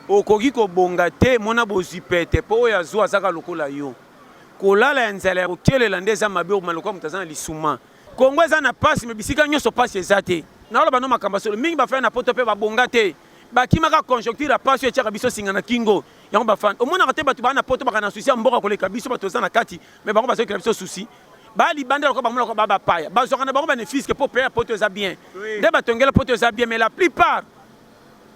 okoki kobonga te mona bozwi pete mpo oyo azwa azaka lokola yo kolala ya nzala ya kokelela nde eza mabe okoma lokola moto aza na lisuma kongo eza na pasi me bisika nyonso pasi eza te naoloba no makambo solo mingi bafai na poto mpe babonga te bakimaka conjoncture ya pasi oyo etiaka biso singa na kingo yango bafani omonaka te bato baa na poto baka na susi ya mboka koleka biso bato oza na kati me bango bazokela biso susi balibanda lokola bamona lokola babapaya bazwaka na bango banefiske mpo peya poto eza bien nde batongela poto eza bien mais la plupart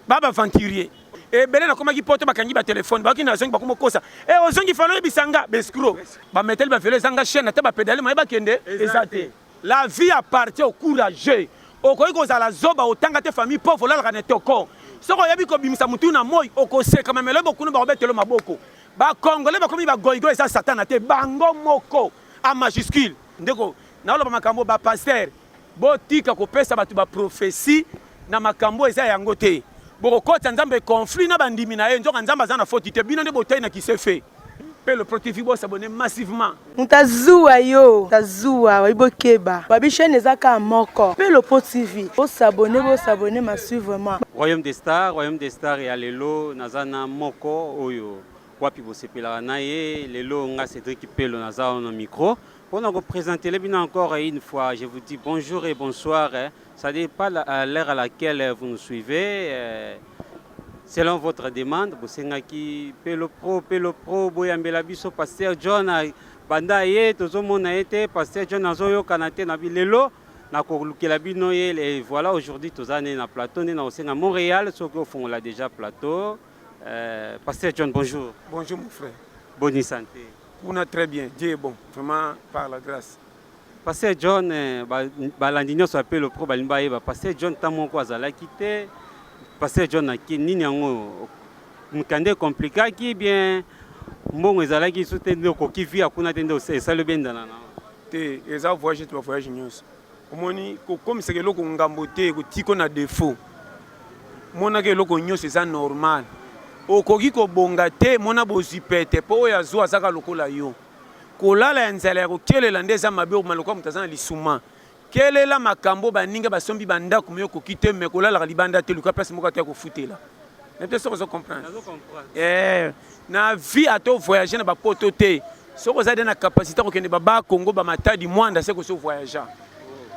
babaventurier ebele nakomaki poto bakangi batelefone bakoki na zongi bakoma kosa ozongi falo oyebisanga bescro bameteli bavelo ezanga chaîne ate bapedale moye bakende eza te la vie appartient au courageux okoki kozala zoba otanga te famille pauvre olalaka na toko soki oyebi kobimisa mutu na moi okoseka mamelo bokunu bakobetelo maboko bakongole bakomi bagoyigo eza satana te bango moko a majuscule ndeko naoloba makambo bapaster botika kopesa bato baprofesi na makambo eza yango te bokokota nzambe conflit na bandimi na ye nzoka nzambe aza na foti te bino nde botai na kisefe mpe le protifi bosabone massivement mutazuwa yo tazuwa ibokeba babishene ezaka moko mpe le protifi bosabone massivement royaume des stars ya lelo naza na moko oyo wapi bosepelaka na ye lelo nga Cédric Pelo naza na micro pour nous présenter bino encore une fois. Je vous dis bonjour et bonsoir. Ça dépend l'heure à laquelle vous nous suivez. Selon votre demande, Bosengaki Pelo Pro, Boyambela Biso, Pasteur John, Banda Ye, Tozomona Ete, Pasteur John Azoyo, Kanate, Nabilelo, Nakolukela et voilà, aujourd'hui, Tozane na plateau, na Osenga Montréal, ceux qui font là déjà plateau. Pasteur John, bonjour. Bonjour mon frère. Bonne santé. On a très bien, Dieu est bon, vraiment par la grâce. Pasteur John, Balandinho s'appelle le pro Balimbaye, Pasteur John Tamoko Azala quitté, Pasteur John a qui ni n'yango, mukande compliqué qui bien, bon Azala qui soutient qui vit à kuna tendo c'est ça le bien dans la. Te, eza voyage tu vas voyage news. Omoni comme c'est que loko ngambote ko tiko na défaut. Mona ke loko news c'est normal. Okoki kobonga te mona bozwi pete mpo oyo azwa azaka lokola yo kolala ya nzala ya kokelela nde eza mabe okoma lokola moto aza na lisuma kelela makambo baninga basombi bandako me okoki te me kolalaka libanda te luka place moko te ya kofutela nete soki ozo comprendre na vie ato voyage na bapoto te soki oza de na capacité kokende baba Congo bamatadi mwanda se koso voyagea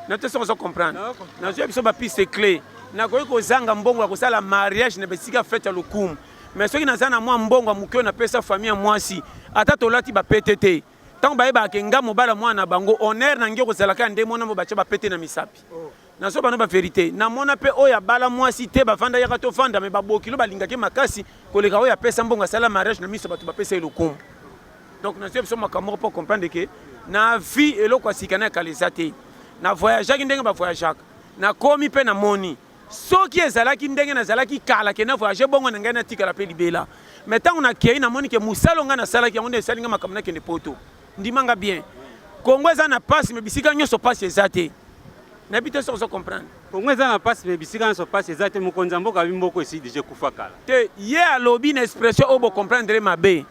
nete soki ozo comprendre nazwa biso bapiste clé nakoki kozanga mbongo ya kosala mariage na besika fete ya lokumu mais ceux qui n'ont pas moi mbongo muke na pesa famille mwasi ata tolati ba PTT tant ba yeba kenga mobala mwana bango honneur na ngeko zalaka nde mona mo bacha ba pété na misapi na so bana ba vérité na mona pe oya bala mwasi te ba vanda yaka to vanda me ba bokilo balinga ke makasi koleka oya pesa mbongo sala mariage na miso bato ba pesa elokum donc na so makamoko pour comprendre que na vie eloko asikana kalizate na voyage ndenge ba voyage na komi pe na moni soki ezalaki ndenge nazalaki kala ke na voyage bongo na ngai na tikala pe libela mais tant on a kei na moni ke musalo nga na salaki yango nde esalinga makambo na kende poto ndimanga bien Congo eza na passe mais bisika nyonso passe eza te na bité so so comprendre Congo eza na passe mais bisika nyonso passe eza te mokonzi mboka bimboko esi déjà kufa kala te ye alobi na expression obo comprendre mabe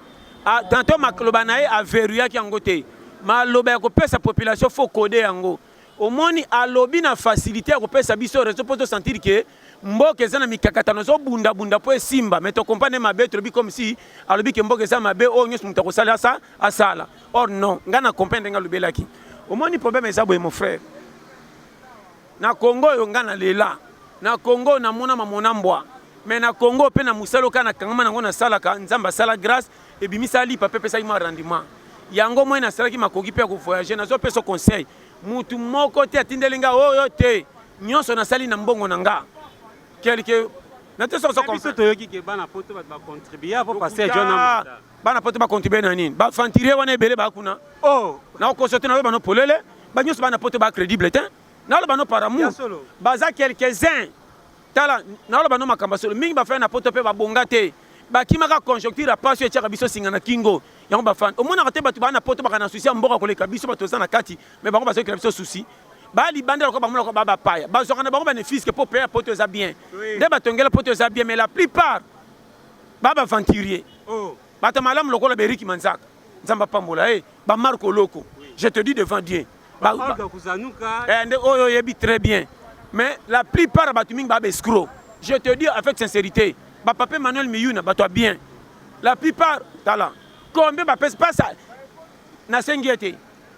tantôt makloba na ye averuyaki yango te maloba ya kopesa population faut coder yango omoni alobi na facilité ya kopesa biso réseau pour sentir que mboka eza na mikakatano zo bunda po esimba mais to comprendre mabe to lobi comme si alobi ke mboka eza mabe o nyos muta kosala ça asala or non ngana comprendre nga lobelaki omoni problème eza boye mon frère na Congo yo ngana lela na Congo na mona mamona mbwa mais na Congo pe na musalo kana kangama nango na sala ka nzamba sala grâce et bimisa li pape pesa ima rendement yango moi na sala ki makoki pe ko voyager na zo pe so conseil mutu moko te atindelinga oyo te nyonso na sali na mbongo na nga quelque na te so comprendre to yoki ke bana poto ba contribuer pour passer John Amanda bana poto ba contribuer na nini ba fantirer wana ebele ba kuna na ko sote na ba no polele ba nyonso bana poto ba crédible te na lo ba no par amour baza quelques-uns tala na lo ba no makamba solo mingi ba fa na poto pe ba bonga te ba kimaka conjoncture a passe etchaka biso singa na kingo yango ba fan omona te batu bana poto ba na souci mboka koleka biso bato za na kati mais bango ba so biso souci ba libanda ko ba mona ko ba paya ba so kana bango bénéfice que pour payer poto za bien nde batongela poto za bien mais la plupart ba venturier bata malamu lokola beriki manzaka nzamba pambola ba Marco Loko je te dis devant Dieu ba nde oyo yebi très bien mais la plupart batu mingi ba escroc je te dis avec sincérité Papa Manuel Miyuna, toi bien. La plupart, talent. Combien de personnes passent na sengiete?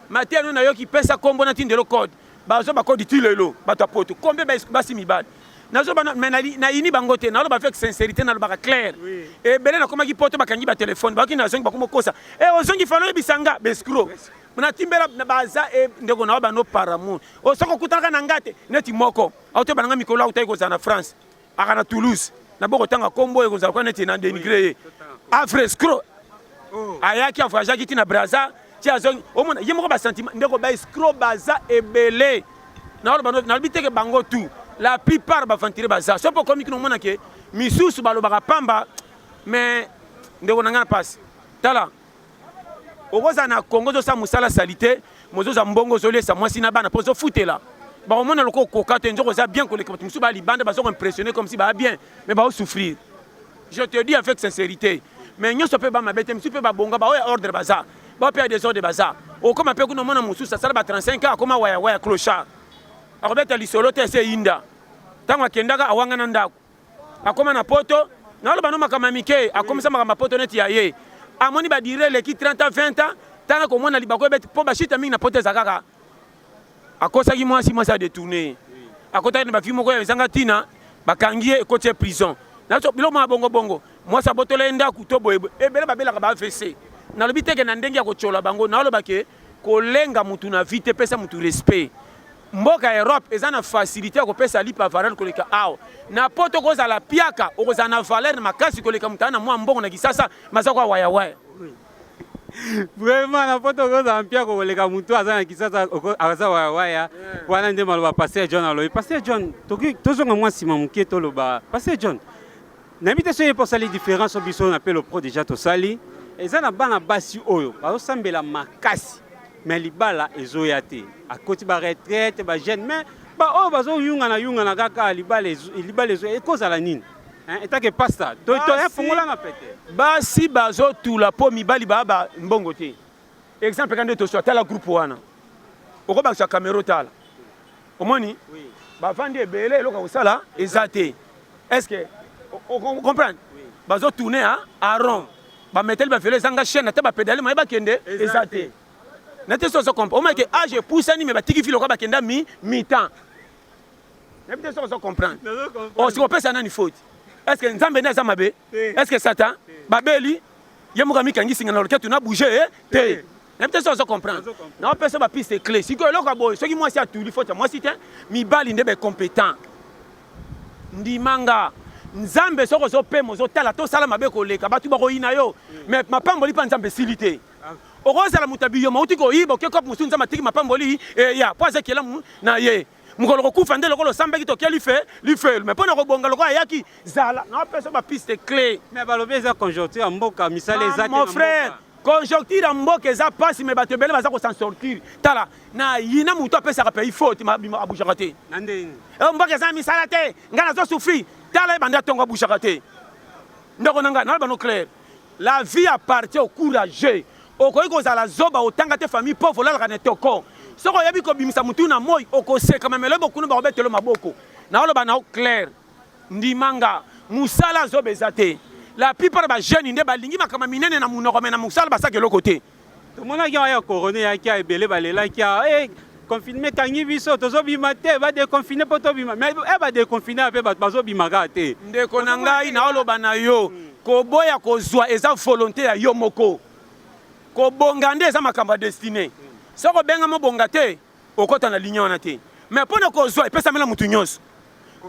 Matin, nous n'avons qui pèse à combo na le code. Bazo ba code dit le bato poto. Combien basi mibad? Nazo ba na ini bangote, na lo ba avec sincérité na lo ba clair. Et belé na koma ki poto ba kangi ba téléphone, ba ki na zongi ba komo kosa. Et ozongi falo bisanga bescro. Muna timbela na baza e ndeko na ba no paramour. O soko kutaka na ngate neti moko. Auto ba nga mikolo auto ko na France. Aka na Toulouse. Na boko tanga kombo e ko za ko neti na dénigré. Afrescro. Ayaki afaja kiti na Braza. Omona yemoko ba sentiment ndeko ba escro baza ebele na na biteke bango tout la plupart ba fantire baza so pour comme nous mona ke misusu balobaka pamba mais ndeko nanga passe tala okoza na Congo zo sa musala salité mozo za mbongo zo lesa mwasi na bana pozo futela ba omona loko kokate nzoko za bien ko le musu ba libanda ba zo impressionner comme si ba bien mais ba souffrir je te dis avec sincérité mais nyo so pe ba mabete musu pe ba bonga ba ordre baza ba père des ordres de bazar o comme peu que nous mona musu ça sala ba 35 ans comme waya clochard akobeta lisolo te se inda tango akendaka awanga na ndako akoma na poto na lo bano makama mike akomisa makama poto neti ya ye amoni ba dire le ki 30 ans 20 ans tanga ko mona libako bet po ba shita mingi na poto zakaka akosaki mwasi mwasa détourner akota na ba fimo ko ya zanga tina bakangie ko tie prison na so bilo ma bongo mwasa botole ndako to boyebo ebele babela ka ba fc na lobi teke na ndenge ya kochola bango na loba ke kolenga mutu na vite pesa mutu respect mboka Europe eza na facilité ko pesa lipa valeur koleka aw na poto ko za la piaka o za na valeur makasi koleka mutana mwa mbongo na kisasa mazako waya vraiment na poto ko za piaka koleka mutu aza na kisasa aza waya wana nde maloba passer John aloyi passer John tozonga mwa sima mukie to loba passer John na bité so pour salir différence au biso on appelle le pro déjà to sali eza na bana basi oyo bazosambela makasi mais libala ezoya te akoti ba retraite ba jeune mais ba oyo bazoyunga na kaka libala ezo ekozala nini etake pasta to yafongola na pete basi bazotula po mibali baba mbongo te exemple quand to soit la groupe wana okobakisa camera tala omoni bavandi ebele eloko kosala eza te est-ce que on comprend bazotourner à rond ba metel ba fele zanga chaîne ta ba pédale ma ba kende ezate nate so comprendre o ma ke age poussani me ba tiki filo ko ba kenda mi temps nate so comprendre o si on peut ça na ni faute est-ce que nzambe na zamabe est-ce que satan ba beli yemuka mi kangi singa na loketu na bouger te nate so comprendre na on peut ça ba piste clé si ko lokwa boy so ki moi si atuli faute moi si te mi bali ndebe compétent ndimanga nzambe soko zo pe mozo tala to sala mabe ko leka batu ba ko ina yo mais mapamboli pa nzambe silité oko sala mutabiyo mauti ko yibo ke ko musu nzamba tiki mapamboli ya poza kela mu na ye mukolo ko kufa ndelo ko samba ki to keli fait mais pona ko bonga loko ayaki zala na peso ba piste clé mais ba lobeza conjoncture mboka misale ezate mon frère conjoncture mboka eza passe mais batebele baza ko s'en sortir tala na yina muto apesa ka pays faute ma abujaka te nandeni mboka eza misala te ngana zo souffrir tala banda tonga bouchaka te ndoko nanga na bano clair la vie appartient au courageux okoyi kozala zoba otanga te famille pauvre olalaka na toko soko oyebi kobimisa mutu na moi okoseka mamelo bokunu bakobetelo maboko na oloba na clair ndimanga musala zoba eza te la plupart ba jeune nde balingi makama minene na munoko me na musala basaka eloko te tomonaki ya corona yaki ya ebele balelaki ya confinement kangi biso tozobima te ba déconfiner po tobima mais ba déconfiner pe bato bazobimaka te ndeko na ngai na oloba na yo koboya kozwa eza volonté ya yo moko kobonga nde eza makambo ya destiné soko benga mobonga te okota na ligne wana te mais pona kozwa epesamela mutu nyonso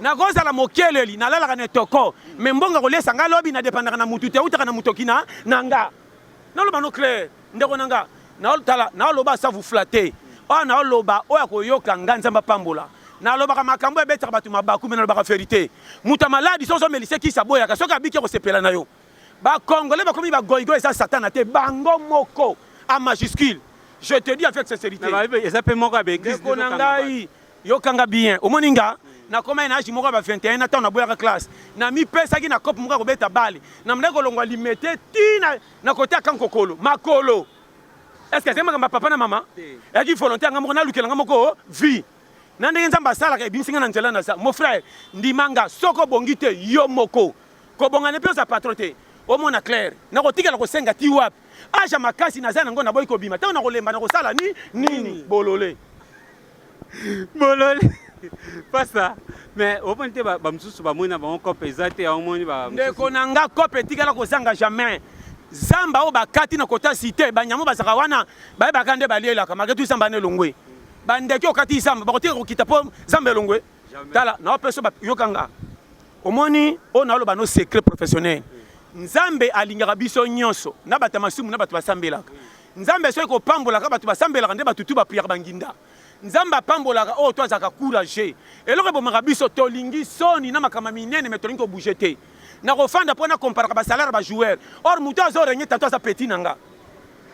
nakozala mokeleli nalalaka na toko mais mbonga kolesa nga lobi na dépendaka na mutu te utaka na mutoki na nga naloba no clair ndeko na nga na oloba sa vous flatter o na oloba oya koyoka nga nzamba pambola na lobaka makambo ebetaka bato mabaku me na lobaka vérité muta maladi sozo melise kisa boyaka soki abiki kosepela na yo bakongole bakomi bagoyigo eza satana te bango moko a majuscule je te dis avec sincérité eza pe moko abe église ndeko na ngai yokanga bien omoni nga nakoma na agi moko ba 21 na ntango naboyaka classe na mipesaki na kope moko ya kobeta bale na mndaki kolongwa limete tina na kote ya kankokolo makolo est-ce que c'est makambo papa na mama yaki volonté anga moko nalukela nga moko vie na ndenge nzambe asalaka ebisinga na nzela na sa mon frère ndimanga soko bongi te yo moko kobongana mpe oza patron te omona clair nakotikala kosenga ti wapi aja makasi naza nango na boyi kobima ntango nakolemba nakosala nini bolole pas ça mais omoni te bamosusu bamoni na bango kope eza te omoni ndeko na nga kope etikala kozanga jamais zamba oyo bakati na kota cité banyamo bazaka wana bayebaka nde balielaka maketu zamba na elongwe bandeki okati zamba bakotika kokita mpo zamba elongwe tala naopeso yokanga omoni oyo naoloba no secret professionnel nzambe alingaka biso nyonso na bato ya masumu na bato basambelaka nzambe soki kopambolaka bato basambelaka nde batutu bapuyaka banginda nzambe apambolaka oyo to azalaka courage eloko ebomaka biso tolingi soni na makambo minene me tolingi kobouge te nakofanda mpo na komparaka basalaire bajoueur or moto azorenye tato aza peti na nga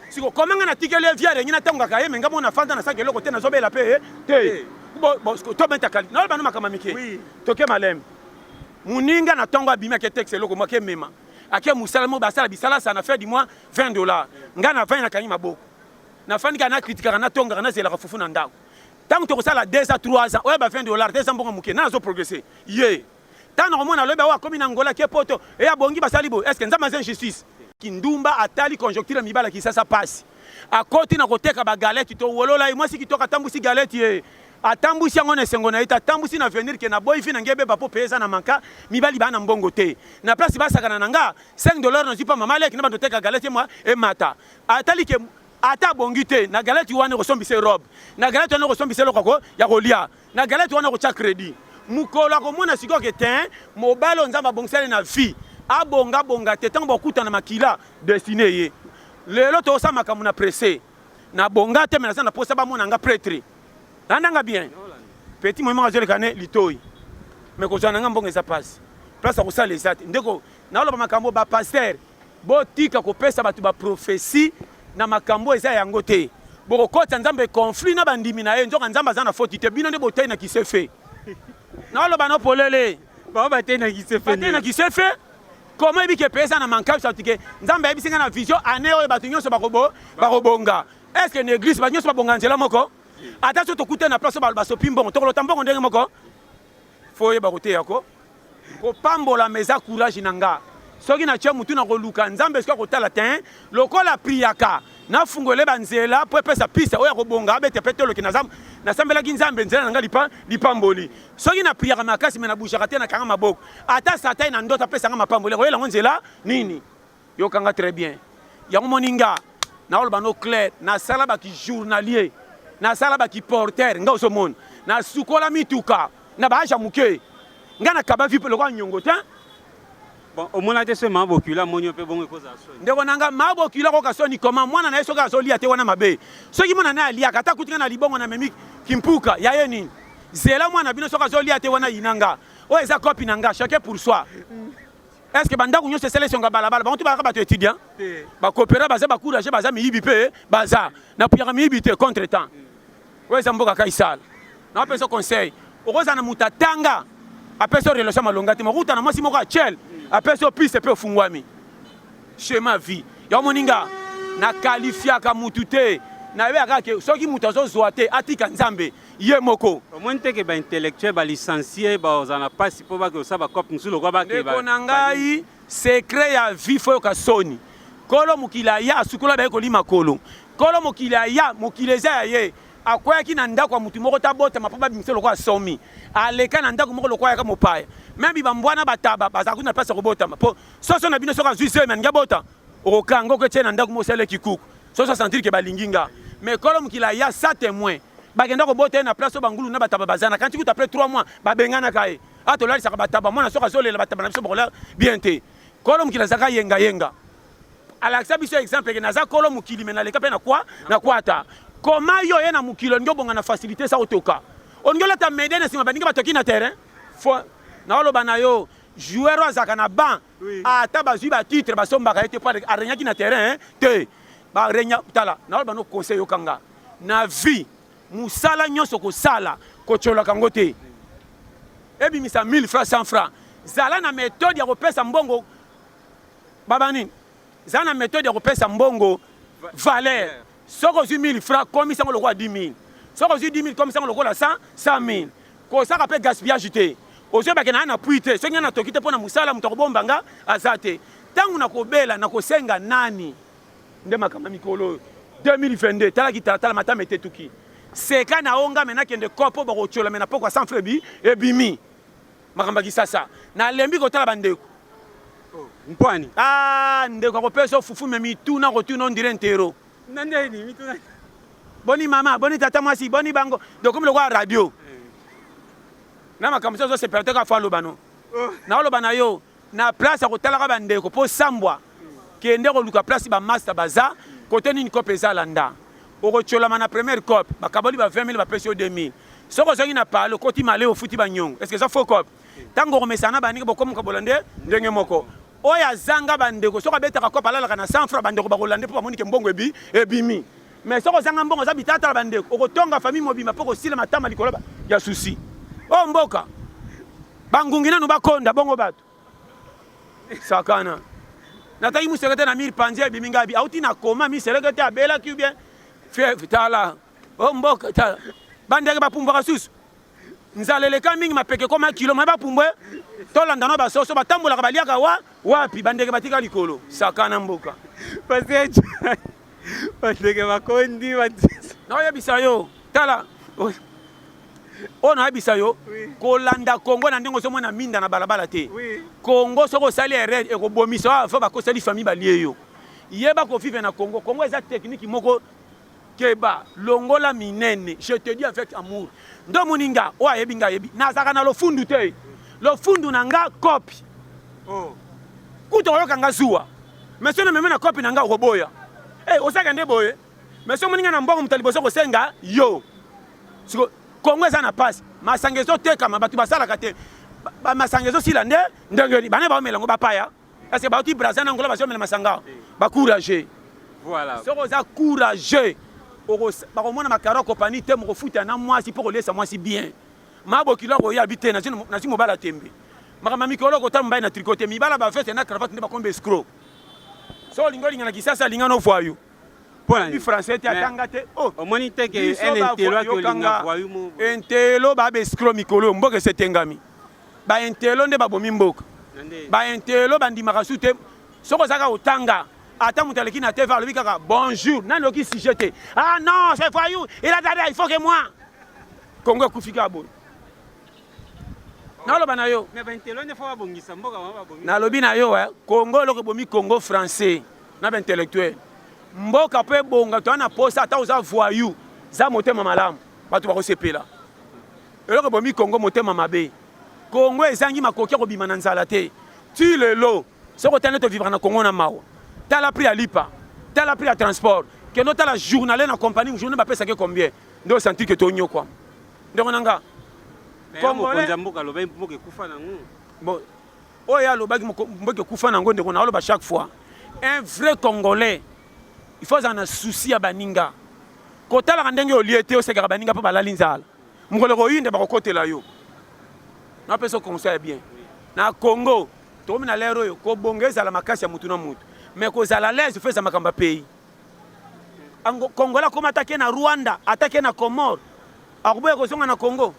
siko komanga natikeli evia arenye natangaka ye me nga mona fanda nasaka eloko te nazobela mpe te tobentakali naoloba no makambo mike toke maleme moninga na ntongo abimi ake texte eloko mo ake mema ake mosala mo basala bisala sa na fait du mois $20 nga na 20 nakangi maboko nafandika nakritikaka natongaka nazelaka fufu na ndako ntango tokosala 2 à 3 ans oyo ba $20 200 mbongo moke na azoprogresse ye ntango nakomona lobi awo akomi na ngola ke poto e abongi basali boye estce nzambe aza injustice kindumba atali conjoncture mibala kisasa pasi akoti na koteka bagaleti to wolola ye mwasi kitoko atambusi galeti ye atambusi yango na esengo na ye atambusi na venir ke na boyi fi na nge beba po pesa na manka mibali baa na mbongo te na place basakana na nga $5 nazwi pa mama leki na bato teka galeti mwa emata atali ke ata bongi te na galeti wana kosombisa robe na galeti wana kosombisa lokako ya kolia na galeti wana kotia credit mukolo akomona sikoyo ke te mobali nzambe abongisali na vie abonga te ntango bakutana makila destine ye lelo tosala makambo na presse na bonga te me naza na posa bamona nga prêtre landanga bien petit moyema azoleka ne litoi me kozwa na nga mbongo eza pasi place akosala eza te ndeko naoloba makambo bapaster botika kopesa bato baprofesi na makambo eza yango te bokokota nzambe conflit na bandimi na ye nzoka nzambe aza na foti te bino nde botai na kisefe naoloba no polele bao batei na kisefe koma ebiki epesa na mankabi satike nzambe ayebisi nga na vision ane oyo bato nyonso bakobonga estce na église bato nyonso babonga nzela moko ata so tokute na place oyo basopi mbongo tokolota mbongo ndenge moko fo oyeba koteyako kopambola meza courage na nga soki na tia mutu na koluka nzambe soki akotala te lokola priaka nafungole banzela mpo epesa piste oyo akobonga abete mpe toloki nasambelaki nzambe nzela na nga lipamboli soki na priaka makasi me nabushaka te nakanga maboko ata satai na ndoto apesanga mapamboli akoyela yango nzela nini yokanga très bien yango moninga naoloba no clair nasala baki journalier nasala baki porter nga ozomona nasukola mituka na baaja moke nga nakaba vi mpe lokola nyongo te bon omona te so mabokila monyo mpe bongo ekozala soni ndeko nanga mabokila koka soni koma mwana na ye soki azolia te wana mabe soki mwana na ye aliaka ata kutinga na libongo na memi kimpuka ya ye nini zela mwana bino soki azolia te wana yinanga oyo eza kopi na nga chacun pour soi est ce que bandako nyonso esala esonga balabala bango te bazaka bato étudiant bakopera baza bacourage baza miyibi mpe baza napuyaka miyibi te contre temps oyo eza mboka kaisala naopesa conseil okozala na moto atanga apesa relation malonga te mokuta na mwasi moko achel apesa piste mpe ofungwami chema vie ya moninga nakalifiaka mutu te nayebaka ke soki moto azozwa te atika nzambe ye moko omoni teke baintellectuel balicencie bazala na mpasi mpo bakosala bacope mosusu lokwa bakendeko na ngai secret ya vie fo yoka soni kolo mokili aya asukola baye kolima kolo kolo mokili aya mokili eza ya ye akweyaki na ndako ya motu moko tabotama mpo babimisa lokwa asomi aleka na ndako moko lokwa ayaka mopaya meme bambwana bataba bazala kuna place ya kobotama mpo soso na bino soki azwi seme aningi abota okokanga oketie na ndako mosala ekikuku soso asentiri ke balingi nga mais kolo mokili aya sa témoin bakenda kobota ye na place oyo bangulu na bataba bazana kanti kuta après 3 mois babenganaka ye atolalisaka bataba mwana soki azolela bataba na biso bakola bien te kolo mokili azalaka yengayenga alakisa biso exemple ke naza kolo mokili me naleka mpe na kwata koma yo ye na mokili olingi obonga na facilité sa otoka olingi olata mede na nsima baningi batoki na terrain fo naoloba na yo joueur oyo azalaka na ban ata bazwi batitre basombaka ye te mpo arenyaki na terrain te barenya tala naoloba no conseil yokanga na vie mosala nyonso kosala kotyolaka yango te ebimisa 1000 francs 100 francs zala na méthode ya kopesa mbongo babanini zala na méthode ya kopesa mbongo valeur soki ozwi 1000 francs komisa yango lokola 10 000 soki ozwi 10 000 komisa yango lokola 100 000 kosaka mpe gaspillage te ozo ba kena na puite so ngana tokite pona musala muto bombanga azate tangu na kobela na kosenga nani nde makama mikolo 2022 tala kitala matama etetuki seka na onga mena kende kopo ba kochola mena pokwa sans frebi ebimi makamba kisasa na lembi kotala bandeko mpwani ndeko akopesa fufu me mituna kotuna ondire ntero nandeni mituna boni mama boni tata mwasi boni bango donc comme le roi radio na makambo so se perdre ka fa lobano na lobana yo na place akotala ka bandeko po sambwa kende ko luka place ba master baza côté ni cop ezalanda okochola mana première cop bakaboli ba 20000 ba pesi 2000 soko soki na parle koti male au futi ba nyongo est-ce que ça faut cop tango komesana baninga bokomo ka bolande ndenge moko oya zanga bandeko soko betaka cop alala na 100 francs bandeko ba kolande po bamoni ke mbongo ebimi mais soko zanga mbongo za bitata bandeko okotonga famille mobima poko sila matama likolo ya souci o mboka bangungi nanu bakonda bongo bato sakana nataki musekete na 1000 panzi ebimi ngabi auti na koma mi sekete abela ki bien tala o mboka tala bandeke bapumbaka susu nzaleleka mingi mapeke koma kilo ma bapumbwe tolanda no basoso batambolaka baliaka wapi bandeke batika likolo sakana mboka bandeke bakondi naoyebisa yo tala o naoyebisa yo kolanda kongo na ndenge osomona minda na balabala te kongo soko osali erreur ekobomisa fo bakosali famille balie yo yeba kovive na kongo kongo eza technique moko keba longola minene je te dis avec amour ndo moninga o ayebi nga yebi nazaka na lofundu te lofundu na nga kopi kuto oyoka nga zuwa mais sono meme na kopi na nga okoboya osaka nde boye mais so moninga na mbongo mutaliboso kosenga yo siko kongo eza na pasi masanga ezotekama bato basalaka te masanga ezosila nde ndenge bana baomelango bapaya parce que bauti braza na ngola bazomela masanga bacourage voilà soko oza courage bakomona makaro kopani te mokofuta na mwasi mpo kolesa mwasi bien mabokilo koyabi te nasi mobala tembe makambo mikolo kotala mobali na tricote mibala baveste na cravate nde bakomba escro so olingi olinga na kisasa alinga no voyu bi français te atanga te omoni te ke entelo akolinga voyu entelo ba escro mikolo mboka esetengami ba entelo nde babomi mboka ba entelo bandimaka su te soko ozaka otanga ata moto aleki na TV alobi kaka bonjour nani oki sujet te ah non c'est voyou il a dada il faut que moi kongo ekufi kaka boye naloba na yo nalobi na yo kongo eloko ebomi kongo français na baintellectuel mboka mpo ebonga toa na posa ata oza voyou za motema malamu bato bakosepela eloko ebomi kongo motema mabe kongo ezangi makoki akobima na nzala te ti lelo soko tane tovivre na kongo na mawa tala prix à lipa tala prix à transport keno tala journalé na compagnie journée bapesaki combien nde osenti ke tonyokwa ndenge nanga oyo alobaki mboka ekufa nango ndeko naoloba chaque fois un vrai congolais il faut azala na souci ya baninga kotalaka ndenge olie te osekaka baninga mpo balali nzala mokolo koyinde bakokotela yo napesa conseil bien na congo tokomi na lere oyo kobonga ezala makasi ya mutu na mutu mais kozala lese fo eza makambo ya pays kongola koma atake na rwanda atake na comore akoboya kozonga na congo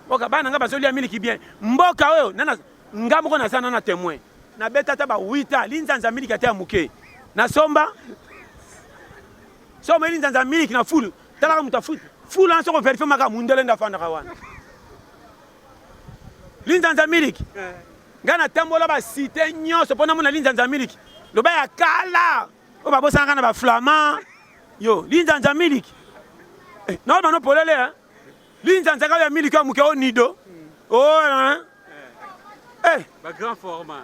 oka bana nga bazolia miliki bien mboka oyo nana nga moko naza na témoin nabeta ata ba 8 ans linzanza miliki ate ya moke nasomba soma linzanza miliki na fulu talaka mutu fulu ana soko verifie maka mundele nda afandaka wana linzanza miliki nga natambola basite nyonso mpo namona linzanza miliki loba ya kala oyo babosanaka na baflamand yo linzanza miliki naoloba no polele linzanza kaka ya miliki ya moke o nido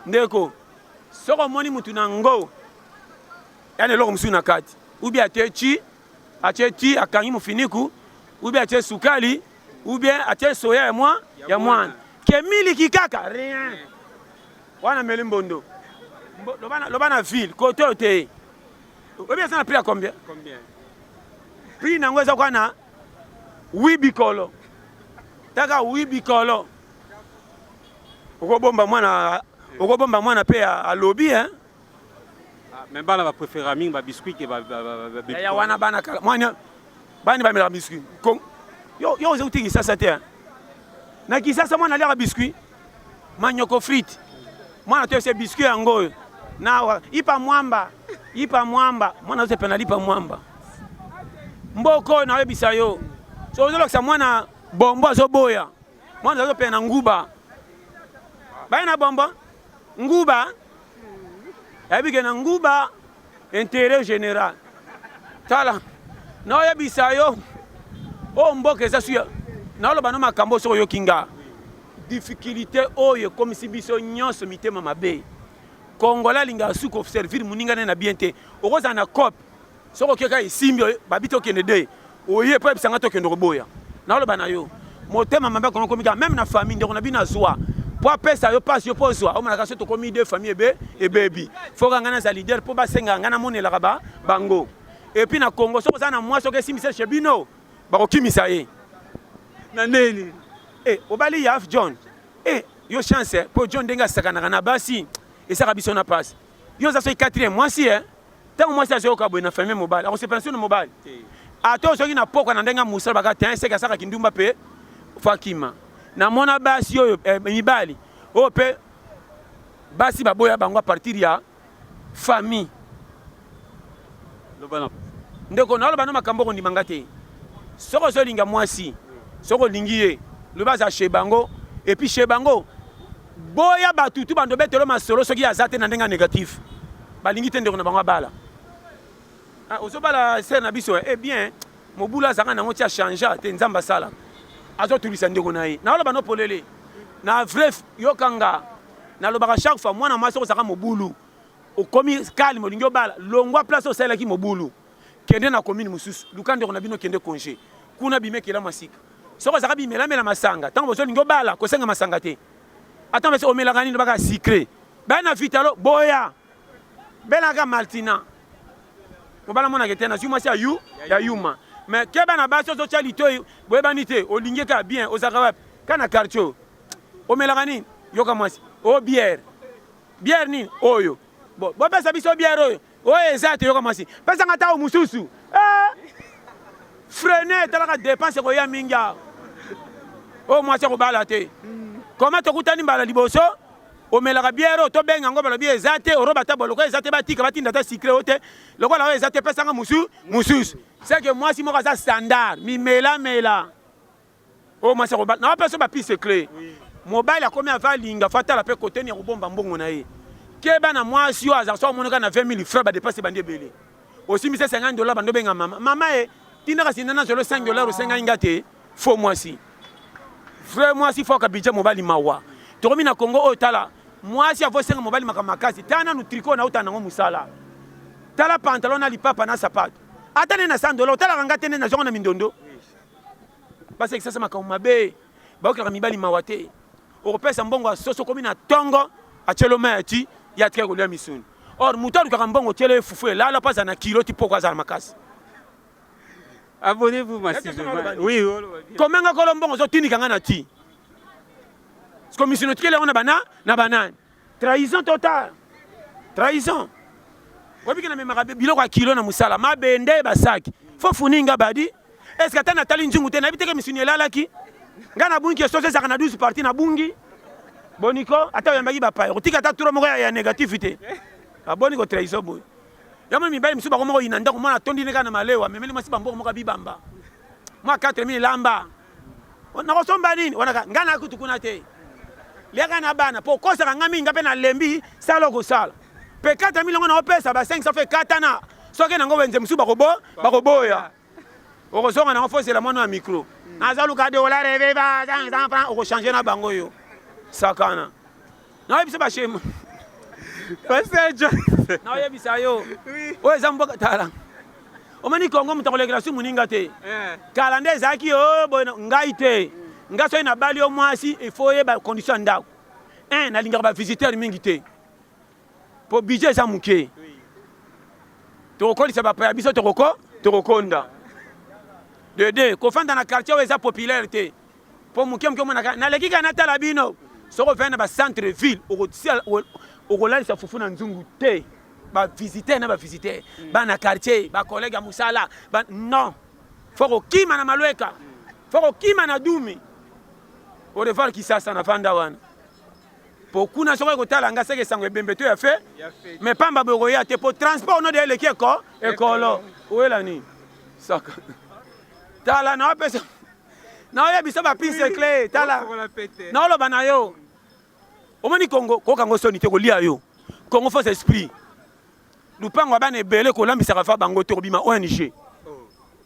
ndeko soko omoni mutu na ngo yana eloko mosusu na kati ubie atie ti akangi mofiniku ubie atie sukali ubie atie soya ya mwana ke miliki kaka rien wana meli mbondo loba na ville kote oyo te oyebi eza na prix ya combien prix nango eza kwa na 8 bikolo taka 8 bikolo okobomba mwana mpe alobi me bana bapréféra mingi babiskuit ke ya wana bana kala mwana bani bamelaka biskuit yo oza uti kisasa te na kisasa mwana aliaka biskuit manyoko frite mwana to se biscuit yango na ipa mwamba mwana to pena lipa mwamba mboko na webisa yo so ozolokisa mwana bombo azoboya mwana to pena nguba bayina bombo nguba ebike na nguba intérêt général tala na webisa yo o mboka eza suya na oloba no makambo so yo kinga difficulté oyo comme si biso nyonso mitema mabe Congolais linga suko servir muninga na bien te okoza na cop soko keka isimbi babito kende de oye po bisanga to kende roboya na oloba na yo motema mabe kono komika même na famille ndeko na bina zwa po pesa yo passe yo pozwa o malaka so to komi de famille e baby faut ngana za leader po basenga ngana monela ba bango et puis na Congo soko za na moi soko simisa chebino bakokimisa ye na neni obali yaf John yo chance po John denga sakana na basi et ça rabiso na passe yo za so 4e moi si tant moi ça zo ka bo na famille mobile on se pension mobile ato so na poko na ndenga musala baka tan se ka saka kindumba pe fakima na mona basi yo mibali o pe basi baboya bango a partir ya famille lobana ndeko na lobana makambo ko ndimanga te soko so linga moi si soko lingiye le basa chez bango et puis chez bango boya batutu bando betelo masolo soki azate na ndenga négatif balingi te ndeko na bango bala ozo bala ser na biso bien mobula zanga nango tia changer te nzamba sala azo tulisa ndeko na ye na loba no polele na vrai yokanga na lobaka chaque fois mwana mwasi kozaka mobulu okomi calme olingi bala longwa place osala ki mobulu kende na commune mususu luka ndeko na bino kende congé kuna bimekela masika soko zaka bimela mela masanga tango bozo lingo bala ko senga masanga te attends mais o melaka ni baka secret ba na vitalo boya bela ka maltina mo bala mona ketena zuma sia yu ya yuma mais keba na baso zo chalito boyeba nite o linge ka bien o zaka wap kana quartier o melaka ni yoka mwasi o bière ni oyo bo pesa biso bière oyo o ezate yoka mwasi pesa ngata o mususu freiner talaka dépense ko ya minga o mwasi ko bala te comment to kutani mbala liboso o melaka bière to benga ngo bala bière ezate o roba tabolo ko ezate batika batinda ta secret ote lokola o ezate pesa nga mususu c'est que mwasi moko za standard mi mela o mwasi ko bala na pesa ba pi secret mobile a combien va linga fatala pe côté ni ko bomba mbongo na ye keba na mwasi yo aza so monoka na 20 000 francs ba dépenser bande belé aussi mi $50 bando benga mama tinaka sinana zolo $5 ou 5 ingate faux mwasi vrai mwasi faut ka budget mobile mawa to komi na Congo o tala mwasi avo 5 mobile makamakazi tana nu tricot na utana ngo musala tala pantalon na lipapa na sapato atane na $100 tala ngate na zongo na mindondo parce que ça c'est makamo mabe ba okaka mibali mawate o pesa mbongo soso komi na tongo a chelo mati ya tika ko lia misuni or mutoru kaka mbongo chele fufu la pas na kilo ti poko za makasi. Abonnez-vous massivement. Oui, comment nga kolombo zo tini kanga na ti commission tikele on na banane trahison totale trahison obi kana memaka biloko ya kilo na musala mabende basaki fo funinga badi est-ce que tana tali njungu te na biteke misuni elalaki ngana bungi soso za kana 12 parties na bungi boniko ata yambaki ba payo tika ta turo moko ya négativité aboniko trahison boy yama mibali misuba ko moko inanda ko mona tondi ne kana malewa memeli masiba mboko moko bibamba moi 4000 lamba on a somba nini wana ngana kutukuna te leka na bana po kosa ngami ngape na lembi sala ko sala pe 4000 ngona opesa ba 5 ça fait 4 na soke nango wenze misuba ko boya o zonga na ofose la mwana micro azalu ka de ola reve ba za prend o changer na bango yo sakana na yebisa ba shema passejo na yebisa yo o ezamboka tala o mani Congo mutakolegela su muninga te kalande zaki o bono ngai te ngaso na bali o mwasi il faut yeba condition ndako na linga ba visiteur mingi te po budget za muke to ko lisa ba pa biso to kokonda de ko fanda na quartier o eza popularité po muke mona na lekika na tala bino so ko fanda ba centre ville o ko lalisa fufu na nzungu te ba visiter na ba visiter ba na quartier ba collègue ya musala ba non faut kima na malweka faut kima na dumi o devoir ki sasa na fanda wana pour kuna soko kotala nga seke sango ebembe to ya fait mais pamba bokoya te pour transport no de leki ekolo wela ni saka tala na pesa na ya biso ba piste clé tala na lo bana yo omoni Congo ko kango soni te ko lia yo Congo force esprit lupango bana ebele ko lambisa ka fa bango te ko bima ONG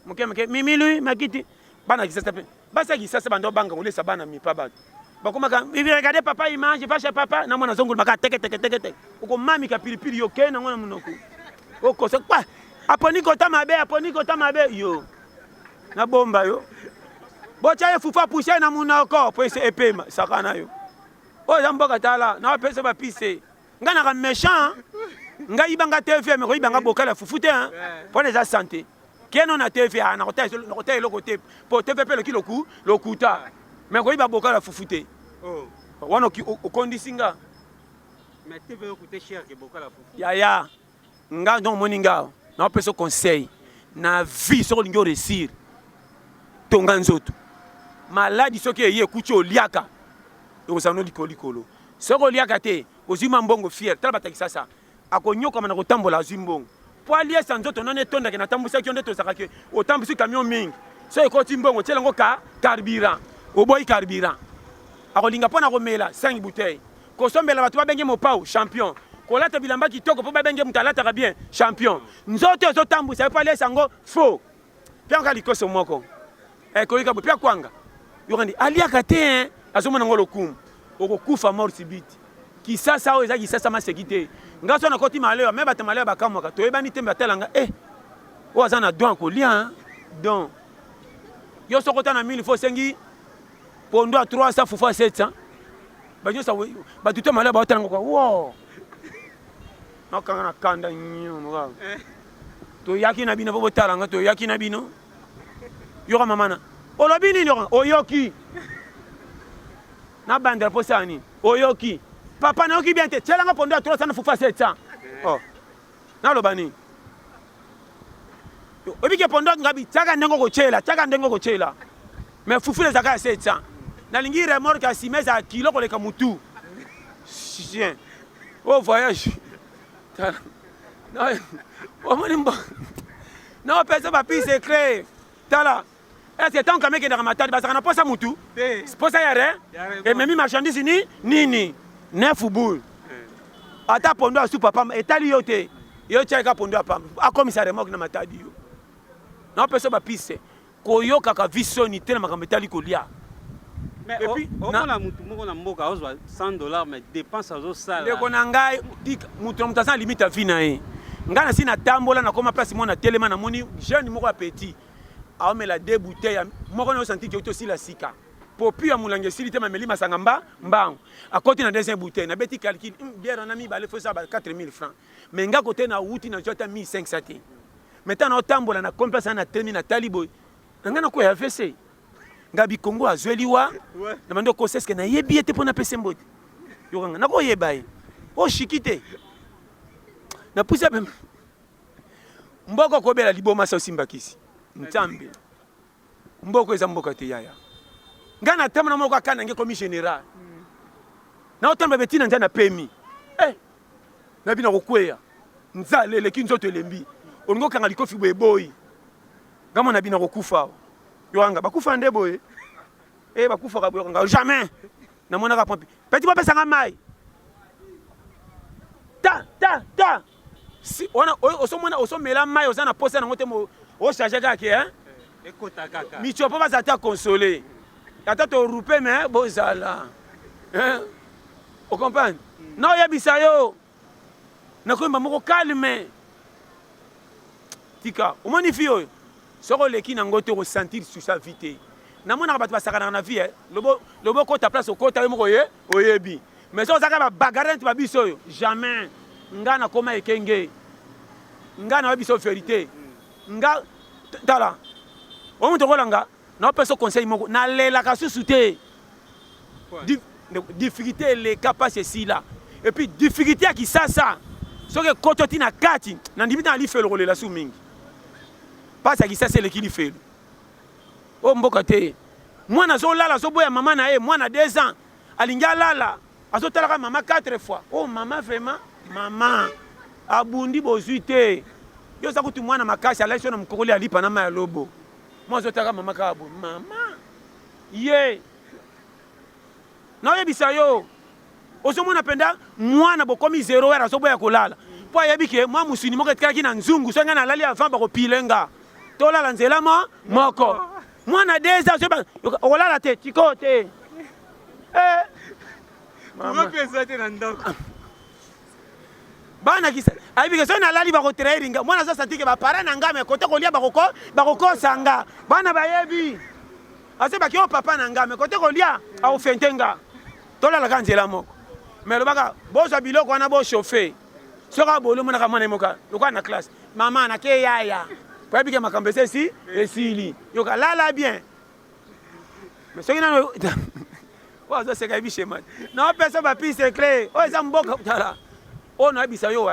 mke mimilu makiti bana kisasa pe basa kisasa bando banga ngolesa bana mipa bato bakomaka regardez papa image va chez papa na mwana zongo maka teke uko mami ka pilipili yo ke na ngona munoko oko se kwa aponi kota mabe yo na bomba yo bocha ye fufa pousser na munoko po ese epema sakana yo o zamboka tala na pesa ba pisse ngana ka méchant nga ibanga TV me ko ibanga bokala fufute hein pour les santé keno na TV na kota le côté pour TV pe le kiloku le kuta mais ko iba bokala fufute oh wana o kondisinga mais TV coûte cher que bokala fufute ya nga donc moninga na pesa conseil na vie sur lingo réussir tonga nzoto maladi soki eye kuchi oliaka ekozano likolo soko oliaka te ozima mbongo fier tala batakisa sa akonyoka mana kotambola azimbongo po aliesa nzoto none tondake na tambwisa kyo nde tozaka ke otambwisi camion mingi so ekoti mbongo tiela ngo carburant oboyi carburant akolinga mpona komela 5 bouteilles kosombela bato babenge mopau champion kolata bilamba kitoko po babenge mutu alataka bien champion nzoto ezotambwisa po aliesa ngo faux pianka likoso moko koyika pia kwanga yokandi aliaka te azomona ngo lokumu okokufa mort subite kisasa oyo eza kisasa maseki te nga so na koti maleo me bato maleo bakamwaka toyebani te batelanga oyo aza na don kolia don yo soko ota na 1000 fo osengi pondo a 300 fufu a 700 banyosa bato te maleo baotalanga kwa wo nakanga na kanda nyomo toyaki na bino po botalanga toyaki na bino yoka mamana olobi nini oyoki na bandela po sani oyoki papa na yoki bien te tielanga pondo a 300 fufu a 700 na lobani obike pondo ngabi tiaka ndengo kochela mais fufu les aka 700 na lingi remorque a simeza kilo koleka mutu chien au voyage non pesa ba pise clé tala est-ce que tant que mec est dans matadi basaka na posa mutu posa yare et même marchandise nini neuf boule ata pondo a su papa etali yote yo tiaka pondo a pam a commissaire remorque na matadi yo non pesa ba pise koyoka ka visioni te na makambo etali kolia. Mais et puis la mutu moko na mboka ozwa $100 mais dépense azo sala ndeko na ngai mutu mutasa limite vie na ye ngai na si na tambola na koma place mona telema na moni jeune moko a petit aomela 2 bouteilles moko na senti que aussi la sika popi ya mulange sili te mameli masanga mbangu akoti na deuxième bouteille na beti calcul bière na mi bale faut ça 4000 francs mais nga côté na wuti na jota 1500 te maintenant na tambola na komplasa na temi na talibo nga na ko ya fese ngabi Congo azweliwa na mando ko seske na yebi ete pona pese mbote yokanga na ko yeba ye o shikite na pusa be mboko ko bela liboma sa simbakisi ntambe mboko eza mboka te yaya ngana tama na moko akana nge komi général na otambe betina nzana pemi na bina kokweya nzale le kinzoto elembi oningo kanga likofi boy ngama na bina kokufa yoanga bakufa nde boye bakufa ka boyanga jamais na mona ka pompi petit papa sanga mai ta si ona oso mela mai ozana posa na ngote mo o charger kaka ekota kaka micho pa za ta consoler ata to rupe mais bozala o comprendre non yebisa yo na ko mamo calme tika o magnifique yo soko leki na ngote ko sentir sur sa vie na mona ba basaka na vie lobo ko ta place ko ta mo oyebi mais so saka ba bagarre ba biso yo jamais nga na koma ekenge nga na biso vérité nga tala o mo to kolanga na peso conseil moko na lela ka susute difficulté les capables c'est là et puis difficulté qui ça so que kototi na kati na ndimi na li felo kolela su mingi pasa ki ça c'est le qui li felo o mboka te mwana zo lala zo boya mama na ye mwana 2 ans alinga lala azotalaka mama 4 fois. Oh maman vraiment, maman abundi bozwi te. Yo za kutu mwana makasi alaisho na mkokoli alipa na maya lobo. Moi azotaka mama ka abu. Mama. Ye. Na yebisa yo. Ozomona penda mwana bokomi 0 heure azoboya kolala. Po yebike mwa musuni moko etikaki na nzungu so nga na lali avant bakopilenga. Tolala nzela moko. Mwana 2 ans azoba olala te tikote. Mama pesa te na ndako. Bana kisa ayibike so na lali bakotrairinga mwana zo santike ba para na ngame kote kolia bakoko sanga bana bayebi ase bakio papa na ngame kote kolia au fentenga tolala kanzela moko mais baka boza biloko wana bo chauffer soka bolo mona kamana moka lokwa na classe mama na ke yaya po yebike makambese si esili yoka lala bien mais so ina wazo seka ibishe man na pesa ba pise clé o za mboka tala ono abisa yo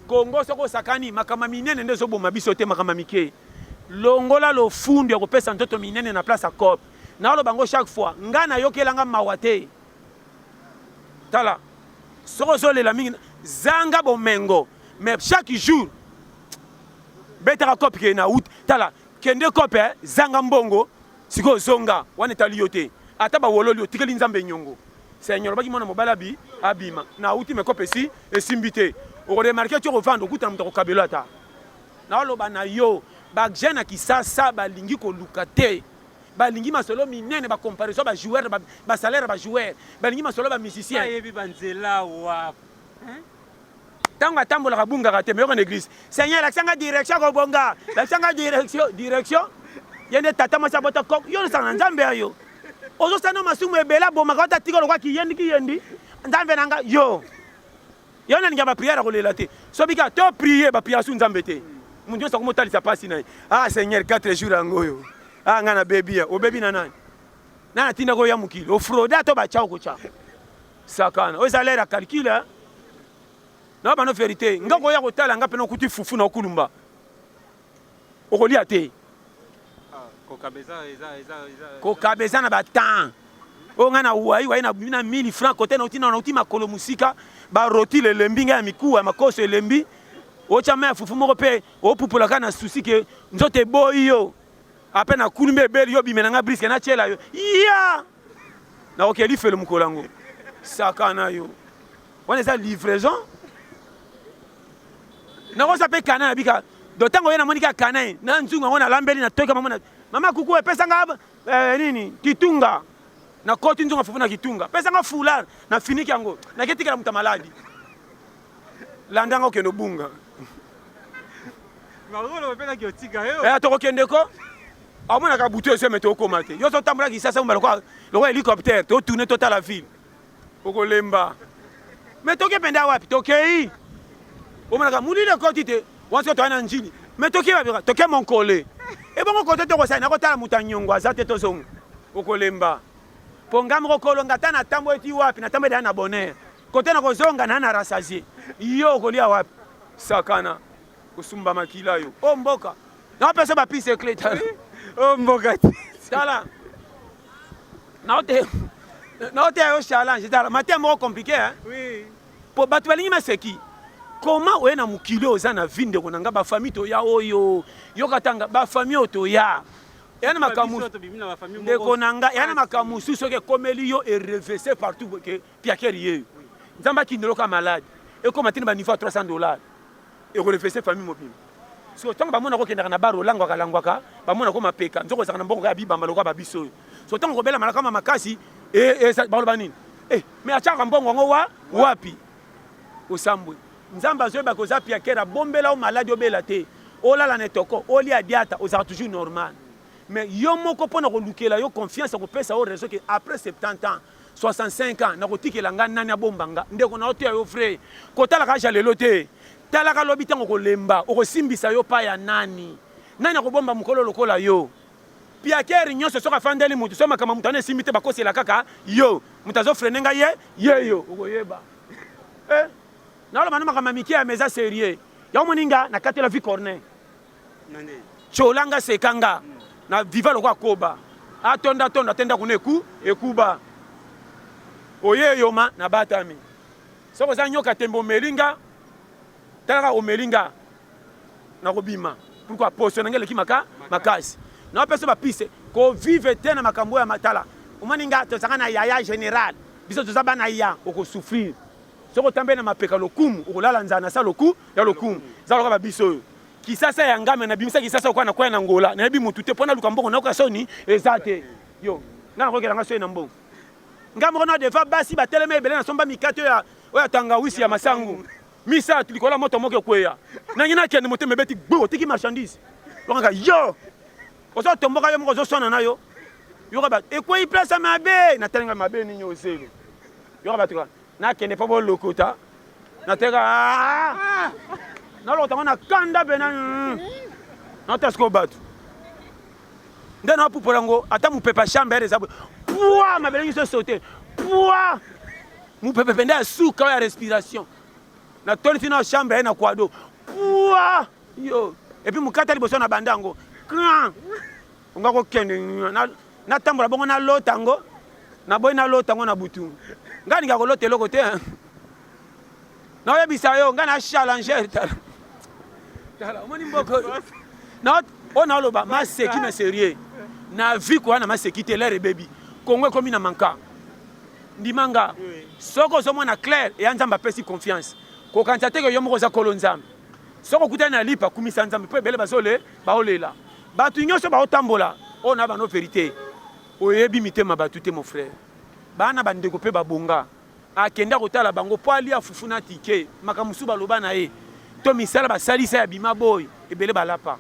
Kongo soko sakani makama minene ndezo boma biso te makama mike longola lo fundi ya kopesa ntoto minene na place à cop na lo bango chaque fois ngana yokelanga mawate tala soko so lela mingi zanga bomengo mais chaque jour betaka cop ke na out tala kende cop zanga mbongo siko zonga wana tali yote ata ba wololi otikeli nzambe nyongo Seigneur baki mona mobala bi abima na uti me kopesi esimbite o remarquer tu revendre okuta mutako kabelo ata na loba na yo ba jeune kisasa balingi ko lukate balingi masolo minene ba comparaison ba joueur ba salaire ba joueur balingi masolo ba musicien yebi banzela wa tanga tambola kabunga kate me en église Seigneur l'accent direction ko bonga l'accent direction yende tata masa bota ko yo na nzambe ayo ozo sana masumu ebela boma kota tikolo kwa kiyendi nzambe nanga yo na ninga ba prière ko lela te so bika to prier ba prière su nzambe te mundio sa ko talisa pasi na Seigneur 4 jours angoyo ngana baby o baby na nani na tinda ko ya mukili o fraude to ba chao ko cha sakana o salaire a calcule na ba no vérité ngako ya ko tala ngape no kuti fufu na okulumba o ko lia te kokabeza na batan o ngana wai na 1000 francs côté na utina na utima kolo musika ba roti le lembinga ya mikuwa makoso elembi o chama fufu moko pe o pupola kana souci ke nzote boyo ape na kulumbe beli yo bimenanga briske na chela yo ya na okeli fele mukolango sakana yo wana za livraison na ko sape kana na bika dotango yena monika kana na nzunga wana lambeli na toka mama kuku pesa nga nini kitunga na koti nzunga fufu na kitunga pesa nga foulard na finiki yango na ketika na mutamaladi landanga okendo bunga marolo pena ki otika yo to okende ko amona ka butu ese meto okoma te yo so tambula ki sasa mbala kwa lo hélicoptère to tourner total la ville okolemba mais to ke penda wapi to kei omona ka mulile koti te wanso to ana njini mais to ke ba to ke mon collé et bon côté to ko sa na ko tala mutanyongo azate to zongo okolemba pongam ko kolonga tana tambo eti wapi na tambo na bonheur côté na ko zonga na rassasier yo kolia wapi sakana kusumba makila yo o mboka na pesa ba pise clé tala o mboka tala na ote yo challenge tala matin mo compliqué hein oui po batu balingi maseki comment oye na mukili oza na vinde konanga ba famille to ya oyo yo katanga ba famille to ya yana makamusu de konanga yana makamusu soke komeli yo et reversé partout que piakeri ye nzamba kindelo ka malade et comme atini ba niveau $300 et reversé famille mobile so tango ba mona ko kendaka na baro langwa kalangwaka ba mona ko mapeka nzoko zaka na mbongo ya bibamba lokwa ba biso so tango ko bela malaka makasi ba lo banini mais achaka mbongo ngo wapi osambwe nzamba zoba koza piakera bombela o malade obela te olala na toko oli adiata ozaka toujours normal mais yo moko pona ko lukela yo confiance ko pesa o réseau que après 70 ans 65 ans na ko tikela ngana nani abombanga ndeko na ote yo frère ko tala ka jalelo te tala ka lobi tango ko lemba o ko simbisa yo pa ya nani ko bomba mukolo lokola yo piakeri nyonso soka fandeli mutu soma kama mutane simbite bakosela kaka yo mutazo frenenga ye yo okoyeba na lo manoma kama mikia ya meza sérieux ya moninga na katela vie corner nande cholanga sekanga na viva lokwa koba atonda tenda kuneku ekuba oye yoma na batami soko za nyoka tembo melinga talaka omelinga na kobima pourquoi poso nangele ki makasi na pesa ba pise ko vive tena makambo ya matala umaninga to sanga na yaya general biso to zaba na ya oko souffrir soko tambe na mapeka lokumu okolala nzana sa loku ya lokumu za loka ba biso kisasa ya ngame na bimisa kisasa kwa na kwa na ngola na bi mutu te pona lukamboko na kwa soni ezate yo ngana ko kelanga so na mbongo ngamo kono defa basi ba teleme ebele na somba mikato ya oya tangawisi ya masangu misa tulikola moto moke kweya na ngina kende moto mebeti gbo tiki marchandise lokanga yo ozo tomboka yo moko zo sona na yo yo ba ekwe place mabe na telenga mabe ni nyozelo yo ba tuka na kende po lokota na tega na lo tanga na kanda bena na tasko batu ndana pupolango ata mupepa shamba ere zabu pouah mabele ngi so sauter pouah mupepe penda suka ya respiration na toni fina chambre na kwado pouah yo et puis mukata liboso na bandango nga ko kende na tambola bongo na lotango na boy na lotango na butu ngani nga ko lote loko te na yebisa yo ngana challenger tala moni mboko na ona loba ma seki na sérieux na vie ko na ma seki te l'air baby Congo comme na manka ndimanga soko somo na clair et nzamba pesi confiance ko kantate ko yomo za kolonzam soko kutana na lipa kumisa nzambe pe bele basole baolela batu nyonso ba otambola ona ba no vérité oyebi mitema batu te mon frère bana bandeko pe babonga akenda kotala bango po ali afufuna tike makamusu baloba na ye to misala basalisa ya bima boy ebele balapa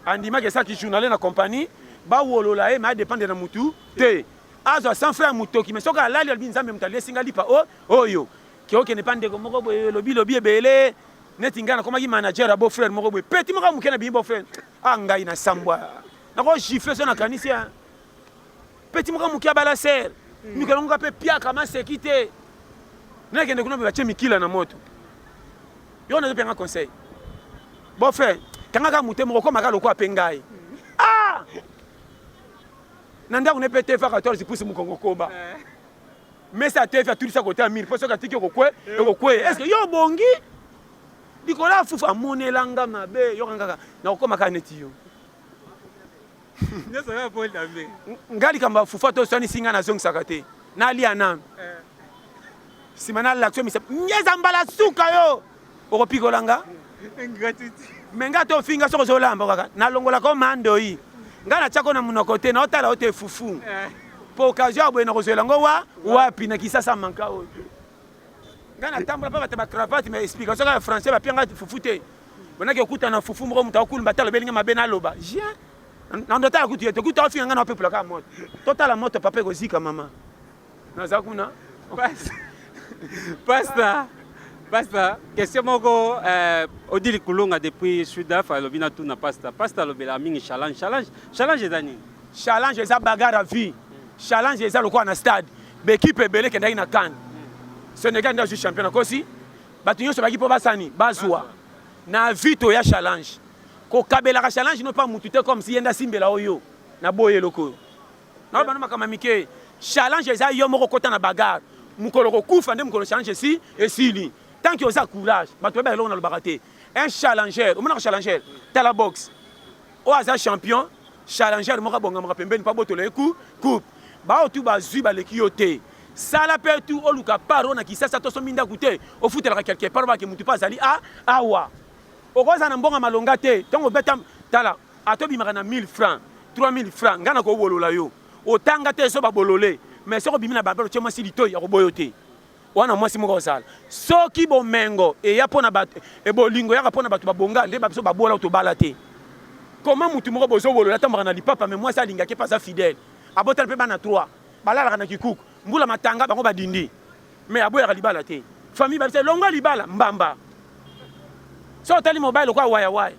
andima ke sa ki journaliste na compagnie ba wolola e ma dépendre na mutu te azo sans frère mutoki mais soka lali albi nzambe mutali singa lipa oyo ki oke ne pande ko moko boy lobi ebele neti ngana koma ki manager abo frère moko boy petit moko mukena bi bo frère ngai na sambwa na ko chiffre so na kanisia petit moko mukia bala ser mikalonga pe pia kama sekite na kende kuna ba mikila na moto yo na pe nga conseil bon frère kanga ka mutemo ko maka loko apengai nanda on peut faire 14 pouces mu Congo koba mais ça te fait tout ça côté 1000 parce que tiki ko kwe est-ce que yo bongi dikola fufa monelanga mabe yo kanga na ko maka neti yo ne ça va pas dambe ngali kamba fufa to soni singa na zong sakate na li anam simana l'action mi nyeza mbala suka yo oko pikolanga ingratitude menga to finga soko zolamba kaka na longola ko mando yi ngana chako na munoko te na otala ote fufu po occasion abwe na kozela ngo wapi na kisasa manka o ngana tambola pa bataba cravate mais explication ka français ba pianga fufu te bona ke kuta na fufu moko mutakulu batala belinga mabena loba je na ndota kutu yeto kuta ofinga ngana opepula ka moto totala moto papa ko zika mama na zakuna Pasta, question moko Odile Kulonga depuis Sudaf alobina tout na pasta lobela mingi challenge dani challenge eza bagarre à vie challenge eza lokwa na stade l'équipe ebele kendaki na CAN Sénégal nda juste champion kosi batu nyonso baki po basani bazwa na vito ya challenge ko kabela ka challenge no pas mutute comme si yenda simbela oyo na boye loko na bana makama mike challenge eza yo moko kota na bagarre mukolo ko kufa nde mukolo challenge si esili tant que vous avez courage, vous avez le baraté. Un challenger, vous avez un challenger, dans la boxe. Vous avez un champion, challenger, vous avez un champion, pas de coupe. Vous avez un champion, ça la perd tout, vous avez un parole qui s'est fait au foot quelque part, vous avez pas allé à Awa. Vous avez un bon malongate, donc vous avez 1000 francs, 3000 francs, vous avez un bololo. Autant que vous avez bololé, mais si vous avez un babel, vous avez un boyoté. Wana mwasi moko sala soki bomengo e ya pona bato e bolingo ya pona bato babonga nde babiso babola to balate comment mutu moko bozo bolo atambaka na lipapa mais mwasi alinga ke pas fidèle abotal pe bana 3 balala na kikuku mbula matanga bango badindi mais aboya ka libala te famille babise longo libala mbamba so tali mobile kwa waya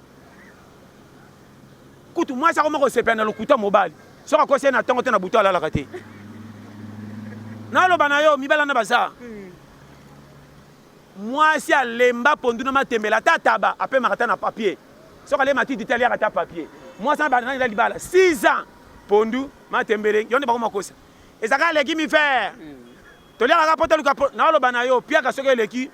kutu mwasi akoma ko sepena lokuta mobile so ka kose na tango te na buto ala la kate na lo bana yo mibala na baza moi si à lemba pondu na matembela tataba après makata na papier so ka le mati d'Italie à papier moi ça bana na libala 6 ans pondu matembele yonde ba ko makosa ezaka leki mi faire toliaka poto luka na oloba na yo piaka soki eleki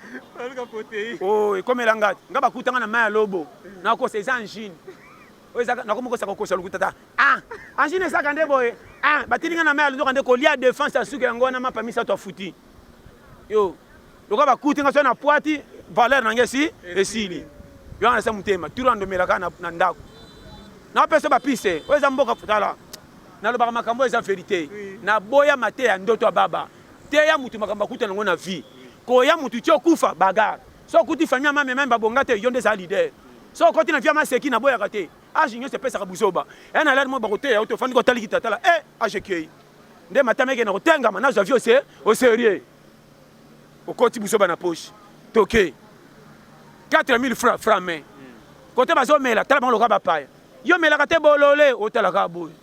oh ekomela ngati nga bakutanga na mai ya lobo nakosa eza angine oyo ezaka nakomokosa kokosa lokutata angine ezaka nde boye batilinga na mai ya lozoka nde kolia défense ya suki yango wana mapa misato afuti yo lokola bakutinga so na poiti valeur nange esi esili yo wana sa motema turo andomelaka na ndako napesa bapise oyo eza mboka futala nalobaka makambo eza verité naboya mate ya ndoto ya baba te ya mutu makambo akuta nango na vie koya mutu ti okufa bagare so okuti famille mame meme babonga te yo nde eza leader so okoti na vie maseki naboyaka te age nyonso epesaka buzoba ya na lere mo bakoteya oto ofandi kotali kitatala age ekei nde matama ekende kotengama nazwa vie osérieux okoti buzoba na poche toke 4000 francs main kote bazomela tala bango lokola bapaya yo melaka te bolole otalaka boye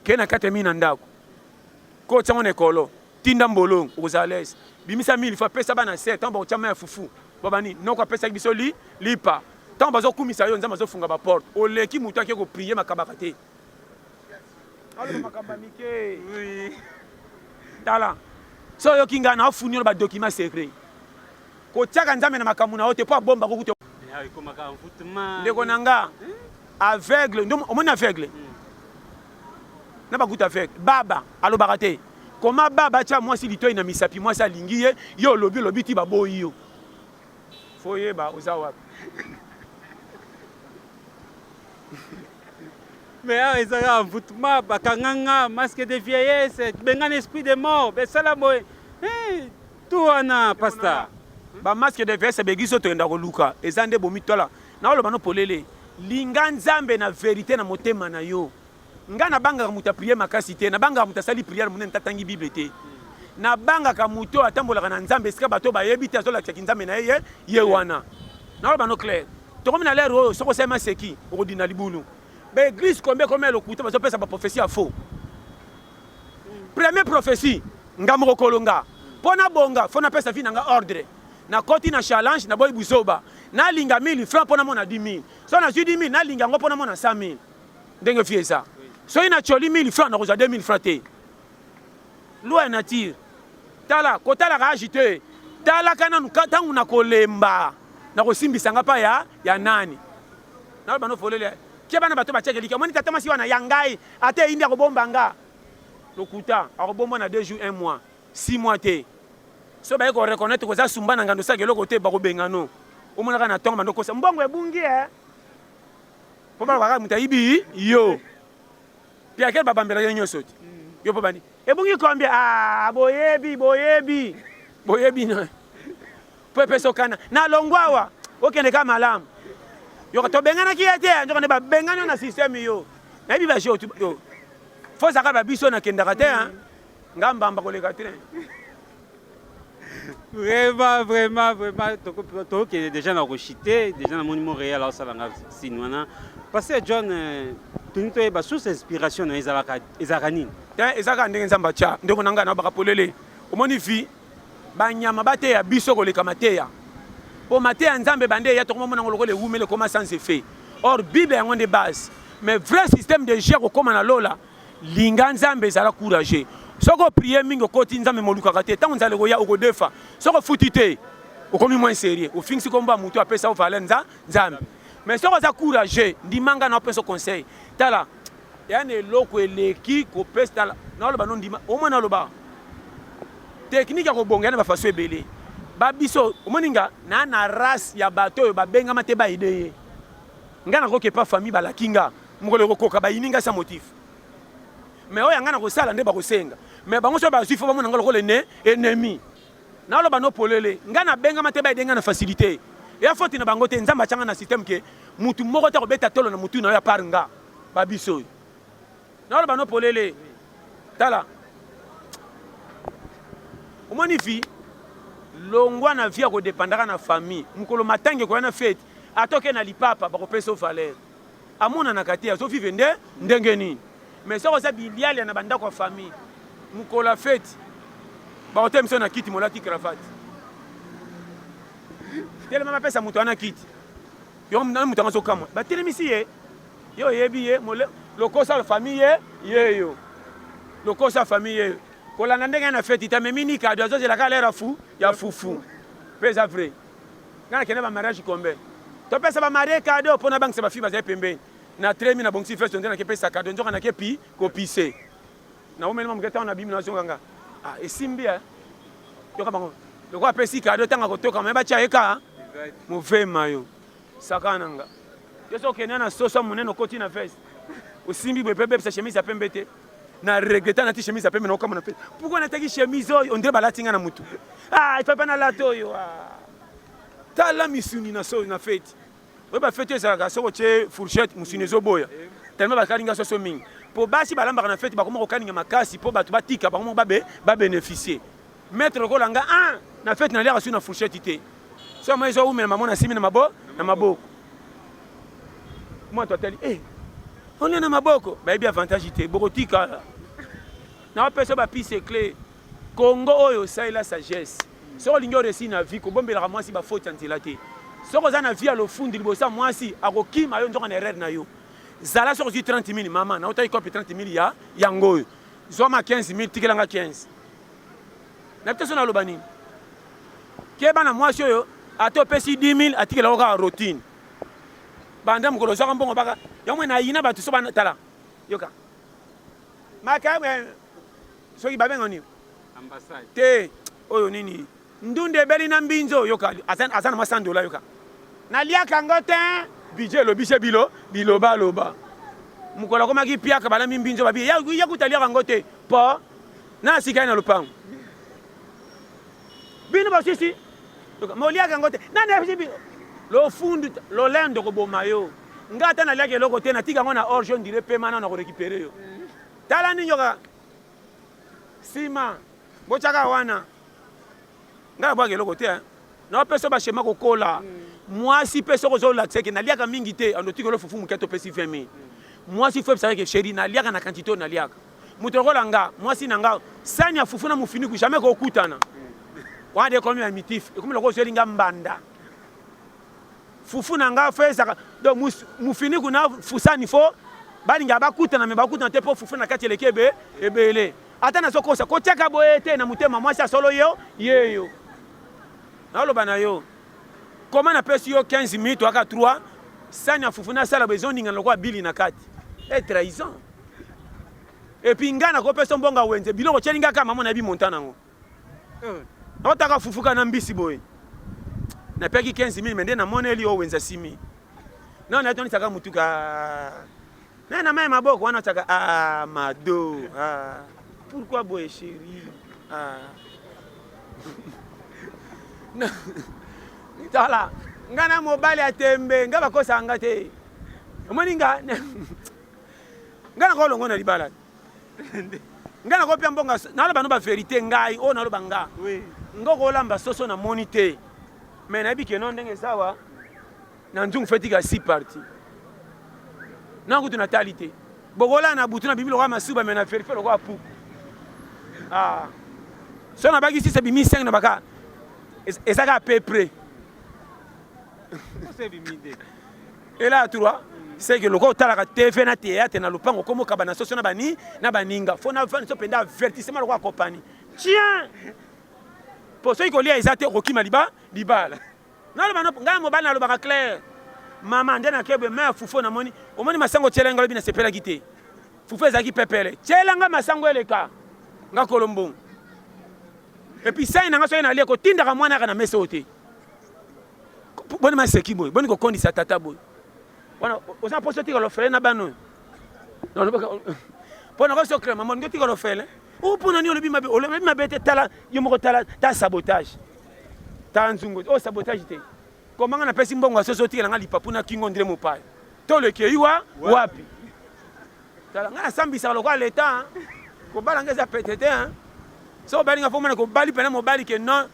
ke na 4000 na ndako kotiango na ekolo tinda mbolongo okozala lese bimisa 1000 fois pesa bana 7 ntango bakotia mai ya fufu babani noko apesaki biso lipa ntango bazokumisa yo nzambe azofunga baporte oleki motu ake koprie makabaka te aloba makamba mike tala so oyoki ngai na ofuni oyo badocument secret kotiaka nzambe na makambo na yo te mpo abomba kokuta ndeko na nga aveugle omoni aveugle na bakuta aveugle baba alobaka te koma baba atia mwasi litoi na misapi mwasi alingi ye yo olobi ti baboyi yo fo yeba oza wapi mais awa ezaka envoûtement bakanganga masque de vieillesse bengana esprit de mort besala boye tu wana pasta bamasque de vieillesse begiso toyenda koluka eza nde bomitwala na oloba no polele linga nzambe na verité na motema na yo nga nabangaka moto aprie makasi te nabangaka moto asali priere monene tatangi bible te nabangaka moto atambolaka na nzambe esika bato bayebi te azolakisaki nzambe na ye wana naoloba no clair tokomi na lere oyo soko osema seki okodina libulu baeglise kombe lokuta bazopesa baprophétie ya faux premier prophétie nga moko kolonga mpo nabonga fo napesa vi nanga ordre nakoti na challenge naboyi buzoba nalinga 1000 francs mpo namona 10 000 so nazwi 10 000 nalinga yango mpo namona 100 000 ndenge fi eza soki natyoli 1000 francs nakozwa 2000 francs te loi ya nature tala kotalaka agi te talaka nanu ntango nakolemba nakosimbisanga mpa ya nani naloba nofolele ke bana bato batiakeliki omoni tata masi wana ya ngai ate eyindi akobomba nga lokuta akobomba na 2 jours 1 mois 6 mois te so baye koreconnaitre koza sumba na ngando osaka eloko te bakobengano omonaka na ntongo bando kosa mbongo ebungi mpo balobaka moto ayibi yo piakele babambela yo nyonso te yo mpo bandi ebungi kombia boyebi mpo epesa okana na longwa awa okende ka malamu yoka tobenganaki ye te nzoka nde babengani yo na systeme yo nayebi baje fo zaka babiso nakendaka te nga mbamba koleka te vraiment tokokende déjà na kochite déjà na moni montréal aosalanga sine wana parce que john toni toyeba source inspiration na ezalaka nini ezalaka ndenge nzambe atya ndeko na ngai na bakapolele omoni vi banyama bateya biso koleka mateya mpo mateya nzambe bande eya tokomamona ngo lokola ewumele ekoma sans effet or bible yango nde base mais vrai système de gere kokóma na lola linga nzambe ezala courage soki oprie mingi okoti nzambe molukaka te ntango nzala ekoya okodefa soki ofuti te okomi moins sérieux ofingisi kombo ya motu apesa ovale nzambe mais soki oza courage ndimanga na opesa conseil tala ya na eloko eleki kopesa tala naoloba no ndima omoi naloba teknike ya kobonga ya na bafaso ebele babiso omoni nga na race ya bato oyo babengama te baide ye nga nakokepa famille balaki nga mokolo ekokoka bayini nga sa motif mais oyo yanga na kosala nde bakosenga mais bango so bazwi fo bamona nga lokola ennemi naoloba no polele nga nabengama te baide nga na facilité eya foti na bango te nzambe atyanga na système ke mutu moko te kobeta tolo na mutu na oyo apart nga babiso oyo naoloba no polele tala omoni vi longwa na vie akodepandaka na famille mokolo matangi ekoya na fete atoke na lipapa bakopesa valeur amonanaka te azovive ndenge nini mais soki oza bilialia na bandako ya famille mokolo ya fete bakote miso na kiti molati cravate telema bapesa moto wana kiti yo moto anga azokamwa batelemisi ye yo oyebi ye lokosa la famille ye yo lokosa famille kolanda ndenge na fête ta memini cadeau azozela ka lera fou ya fufu pesa vrai ngana kende ba mariage combien to pesa ba mariage cadeau pona bank se ba fi ba pembeni na tremi na bongsi fest ndena ke pesa cadeau nzoka na ke pi ko pise na omeli mamuketa na bimi na zonganga ah esimbi yoka bango loko apesi cadeau tanga kotoka me ba tia eka muvema yo sakananga yeso kenya na soso munene koti na fest osimbi boye pepe sa chemise ya pembe te na regreta na ti chemise ya pembe na okama na fest pourquoi na taki chemise oyo on dirait balatinga na mutu ah il faut pas na lato yo tala misuni na so na fête oyo ba fête ezalaka soko tie fourchette musuni ezoboya tellement bakalinga soso mingi po basi balambaka na fête bakoma kokalinga makasi po bato batika bakoma babénéficier mettre lokolanga na fête na liaka su na fourchette te so moi ezoumela mamo na simi na maboko moi totali on est na maboko bayebi avantage te bokotika na opesa bapise clé Congo oyo osalela sagesse soko olingi oresi na vie kobombelaka mwasi bafaute ya nzela te soko oza na vie ya lofundi libosa mwasi akokima yo nzoka na erreur na yo zala soko ozwi 30 000 mama na otaki kope 30 000 yango oyo zwama 15 000 tikelanga 15 na bita so naloba nini keba na mwasi oyo ate opesi 10 000 atikelaka kaka routine banda mokolo ozwaka mbongo baka yango na yina bato so batala yoka maka soki babenga nini ambassade te oyo nini ndunde ebeli na mbinzo yoka aza na $100 yoka naliaka yango te budget elobise bilobaloba mokolo akomaki piaka balami mbinzo babi yakutaliaka yango te po na sikai na lopango bino basisi moliaka yango te nani bino lofundu lolendo koboma yo nga ata naliaka eloko te natika yango na orge on dirait pema na korécupere yo tala nini yoka sima botyaka wana nga nabwaka eloko te na opesa bashema kokola mwasi mpe soko ozolakisa eke naliaka mingi te andotika olo fufu moke topesi 20 000 mwasi fo ebisaka eke sheri naliaka na quantité oyo naliaka moto lokola nga mwasi na nga sani ya fufu na mofiniku jamais kokutana wana de ekomi ya mitif ekomi loko ozolinga mbanda fufu na nga fo ezaka donc mofiniku na fusani fo balinga bakutana me bakutana te mpo fufu na kati eleki ebele ata nazokosa kotiaka boye te na motema mwasi asolo yo yeyo naoloba na yo koma napesi yo 15 000 toaka 3 sani ya fufu nasala bezoninga lokola bili na kati trahison epuis ngai nakopesa mbongo wenze biloko tyelinga kaka mamo nayebi monta nango naotaka fufuka na mbisi boye napeki 15 000 me nde namoneli oyo wenza 6 000 nao nayetonisaka mutuka na mai maboko wana otaka mado pourquoi boye chéri tala nga na mobali atembe nga bakosanga te omoni nga nakolongo na libala nga nakopia mbonga naloba no baverité ngai oyo naloba nga nga okolamba soso namoni te me nayebi keno ndenge ezawa na nzungu fetika 6 parti nangutu natali te bokola na butu na bibi lokola masuba me na verifie lokola puku so nabakisi se bimi 5 na baka ezaka à peu près et là 3 c'est que le ko talaka TV na théâtre na lupango komo kabana soso na baninga fo na fani so penda avertissement le ko compagnie tiens pour ceux qui lia ezate okima libala na lo bana ngala mobali na lo baka clair mama ndena kebe me fufu na moni omoni masango tielenga lobi na sepela kite fufu ezaki pepele tielanga masango eleka nga kolombo et puis ça nanga so na lia ko tindaka mwana kana mesa ote boni maseki boy boni ko kondisa tata boy wana osa poso tika lo fele na bano non pona ko so crème mon tika lo fele o pona ni olobi mabe te tala yo moko tala ta sabotage ta nzungo o sabotage te komanga na pesi mbongo soso tika nga lipapu na kingo ndire mopai to le keiwa wapi tala nga sambisa lo kwa leta ko balanga za petete hein so balinga fo mona ko bali pena mobali ke non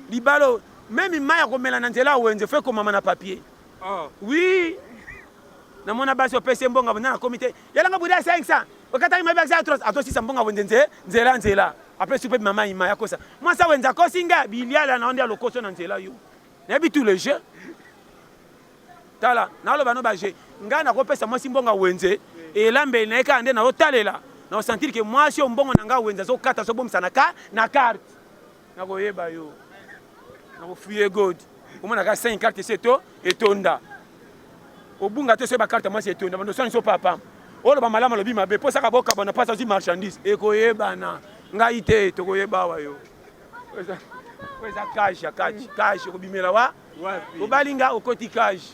libalo même maya ko mela na nzela wenze fe ko mama na papier oui na mona basi opese mbonga na comité yalanga buda 500 okataki mabe axa atrosi mbonga wenze nzela après super mama ima yakosa moi ça wenza kosinga biliala na ondia lokoso na nzela yo na bi tout le jeu tala na lo bano baje nga na kopesa moi simbonga wenze elambe na eka ande na otalela na sentir que moi si ombongo nanga wenza zo kata so bomsa na carte na koyeba yo na kofuye god omona ka 5 cartes seto etonda obunga te so ba carte moi c'est etonda bando so papa olo ba malama lobi mabe po saka boka bana pasa zi marchandise ekoyeba na ngai te to koyeba wa yo kweza cash ko bimela wa obalinga okoti cash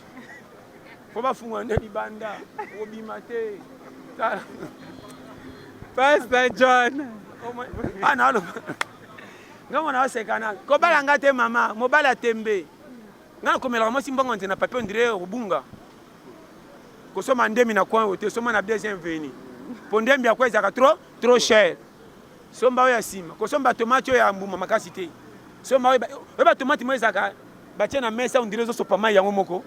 ko bafungwa nde libanda obima te Pastor John. Ah non. Non on a sekana. Ko balanga te mama, mobala tembe. Ngana komela mo simbongo nzena papier on dirait obunga. Ko soma ndemi na coin hotel, soma na deuxième veni. Pondembi ya kweza ka trop cher. Somba ya sima. Ko somba tomate ya mbuma makasi te. Somba ba tomate mo ezaka ba tia na mesa on dirait zo sopama yango moko.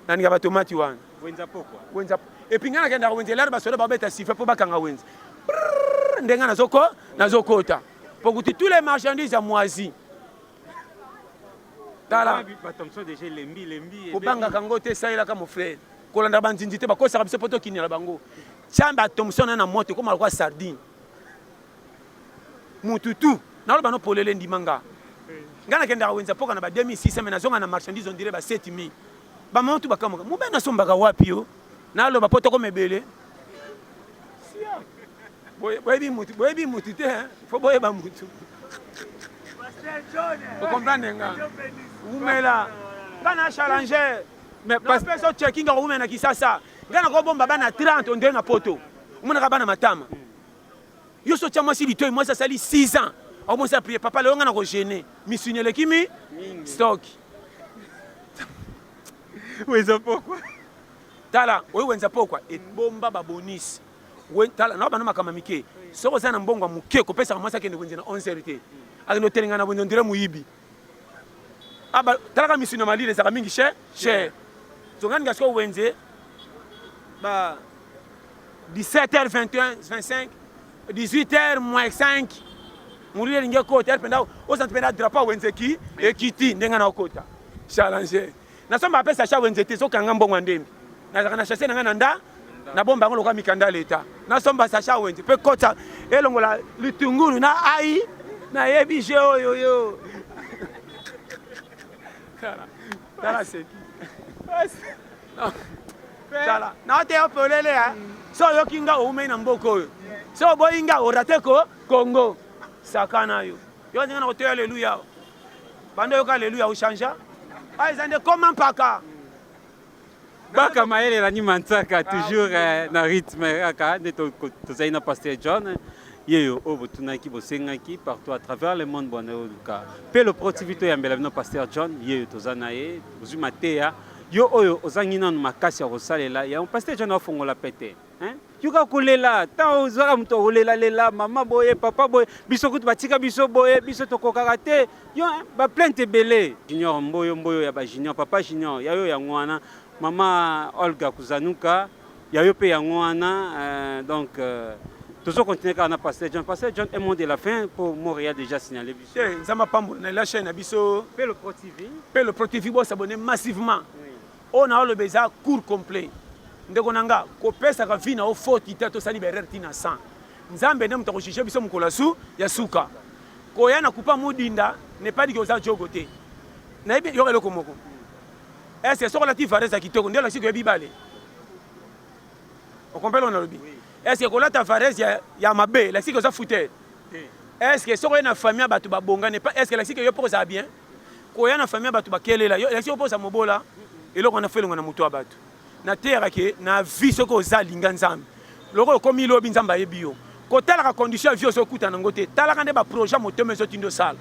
Na ninga ba tomate wana. Wenza pokwa. Wenza. Et puis ngana kenda wenza lar ba soda ba beta sifa po bakanga wenza. Ndenga nazokota pour que tous les marchandises à moisi tala batomso déjà lembi obanga kango te saila ka mon frère kolanda banzinzi te bakosa biso poto kinela bango chamba Thomson na moto comme alwa sardine mututu na loba no polele ndimanga ngana kenda wenza poka na ba 2600 mais nazonga na marchandise on dirait ba 7000 ba montu bakamoka mubena sombaka wapi yo na loba poto ko mebele boyebi mutu te fo boyeba mutu okomprendre nga umela ngana challenger mais parce que so checking ngo umena kisasa ngana ko bomba bana 30 on na poto umena ka bana matama yo so chama si litoy moi ça sali 6 ans au moins ça prier papa le ngana ko gêner misunyele kimi stock wenza pokwa tala wenza pokwa et bomba ba bonus tala na bana makama mike soko sana mbongo muke ko pesa mwasa kende wenze na 11 te akino telinga na wenze ndire muyibi aba tala ka misuna malile za mingi cher zongani gasko wenze ba 17h21 25 18h moins 5 murire linge ko ter penda o sant penda drapeau wenze ki ekiti ndenga na okota challenge na somba pesa cha wenze te soka ngambongo ndembi na kana chasser na nda na bomba ngolo kwa mikanda leta na somba sacha wenze pe kota elongola litunguru na ai na yebi je oyo tala seki tala na te opolele so yokinga oume na mboko yo so boyinga orate ko Congo sakana yo nzinga na kotoya haleluya bando yo ka haleluya uchanja ai zande comment paka baka maele la nimantsaka toujours na rythme aka de tozali na Pasteur John yeyo obo tunaki bosengaki partout à travers le monde bon ka pe le protivito ya mbela no Pasteur John yeyo tozana ye bozuma teya yo oyo ozangi nanu makasi ya kosalela ya Pasteur John afongola pete hein yuka kulela ta ozaka muto olela lela mama boye papa boye biso kutu batika biso boye biso tokokaka te yo ba plainte belé junior mboyo ya ba junior papa junior ya yo ya ngwana Maman Olga Kuzanuka, il y a eu donc toujours continuer quand on a Pasteur John. Pasteur John est mot de la fin pour Montréal déjà signalé. Ça m'a pas la chaîne Abisso. P le Pro TV. P le Pro TV s'abonner massivement. On a le besoin court complet. Ndekonanga ko pesa ka vina au faute itato sali berer tina 100. Nzambe ne mutako shisha biso mukola su ya suka. Ko yana kupa mudinda ne pas dit que ça jogote. Na ibi yo eloko moko. Est-ce que c'est relatif à ça qui te connaît là si tu es bibalé. On comprend le lobby. Est-ce que quand ta farès ya mabe là si que ça foutait. Est-ce que sur une famille batu ba bonga n'est pas est-ce que là si que yo pose ça bien. Ko yana famille batu ba kele là là si yo pose ça mobola et là on a fait le ngana muto abatu. Na terre ke na vie ce ko za linga nzambe. Loko komi lobi nzamba yebio. Ko tala ka condition vie so kuta na ngote. Tala kande ba projet moteme so tindo sala.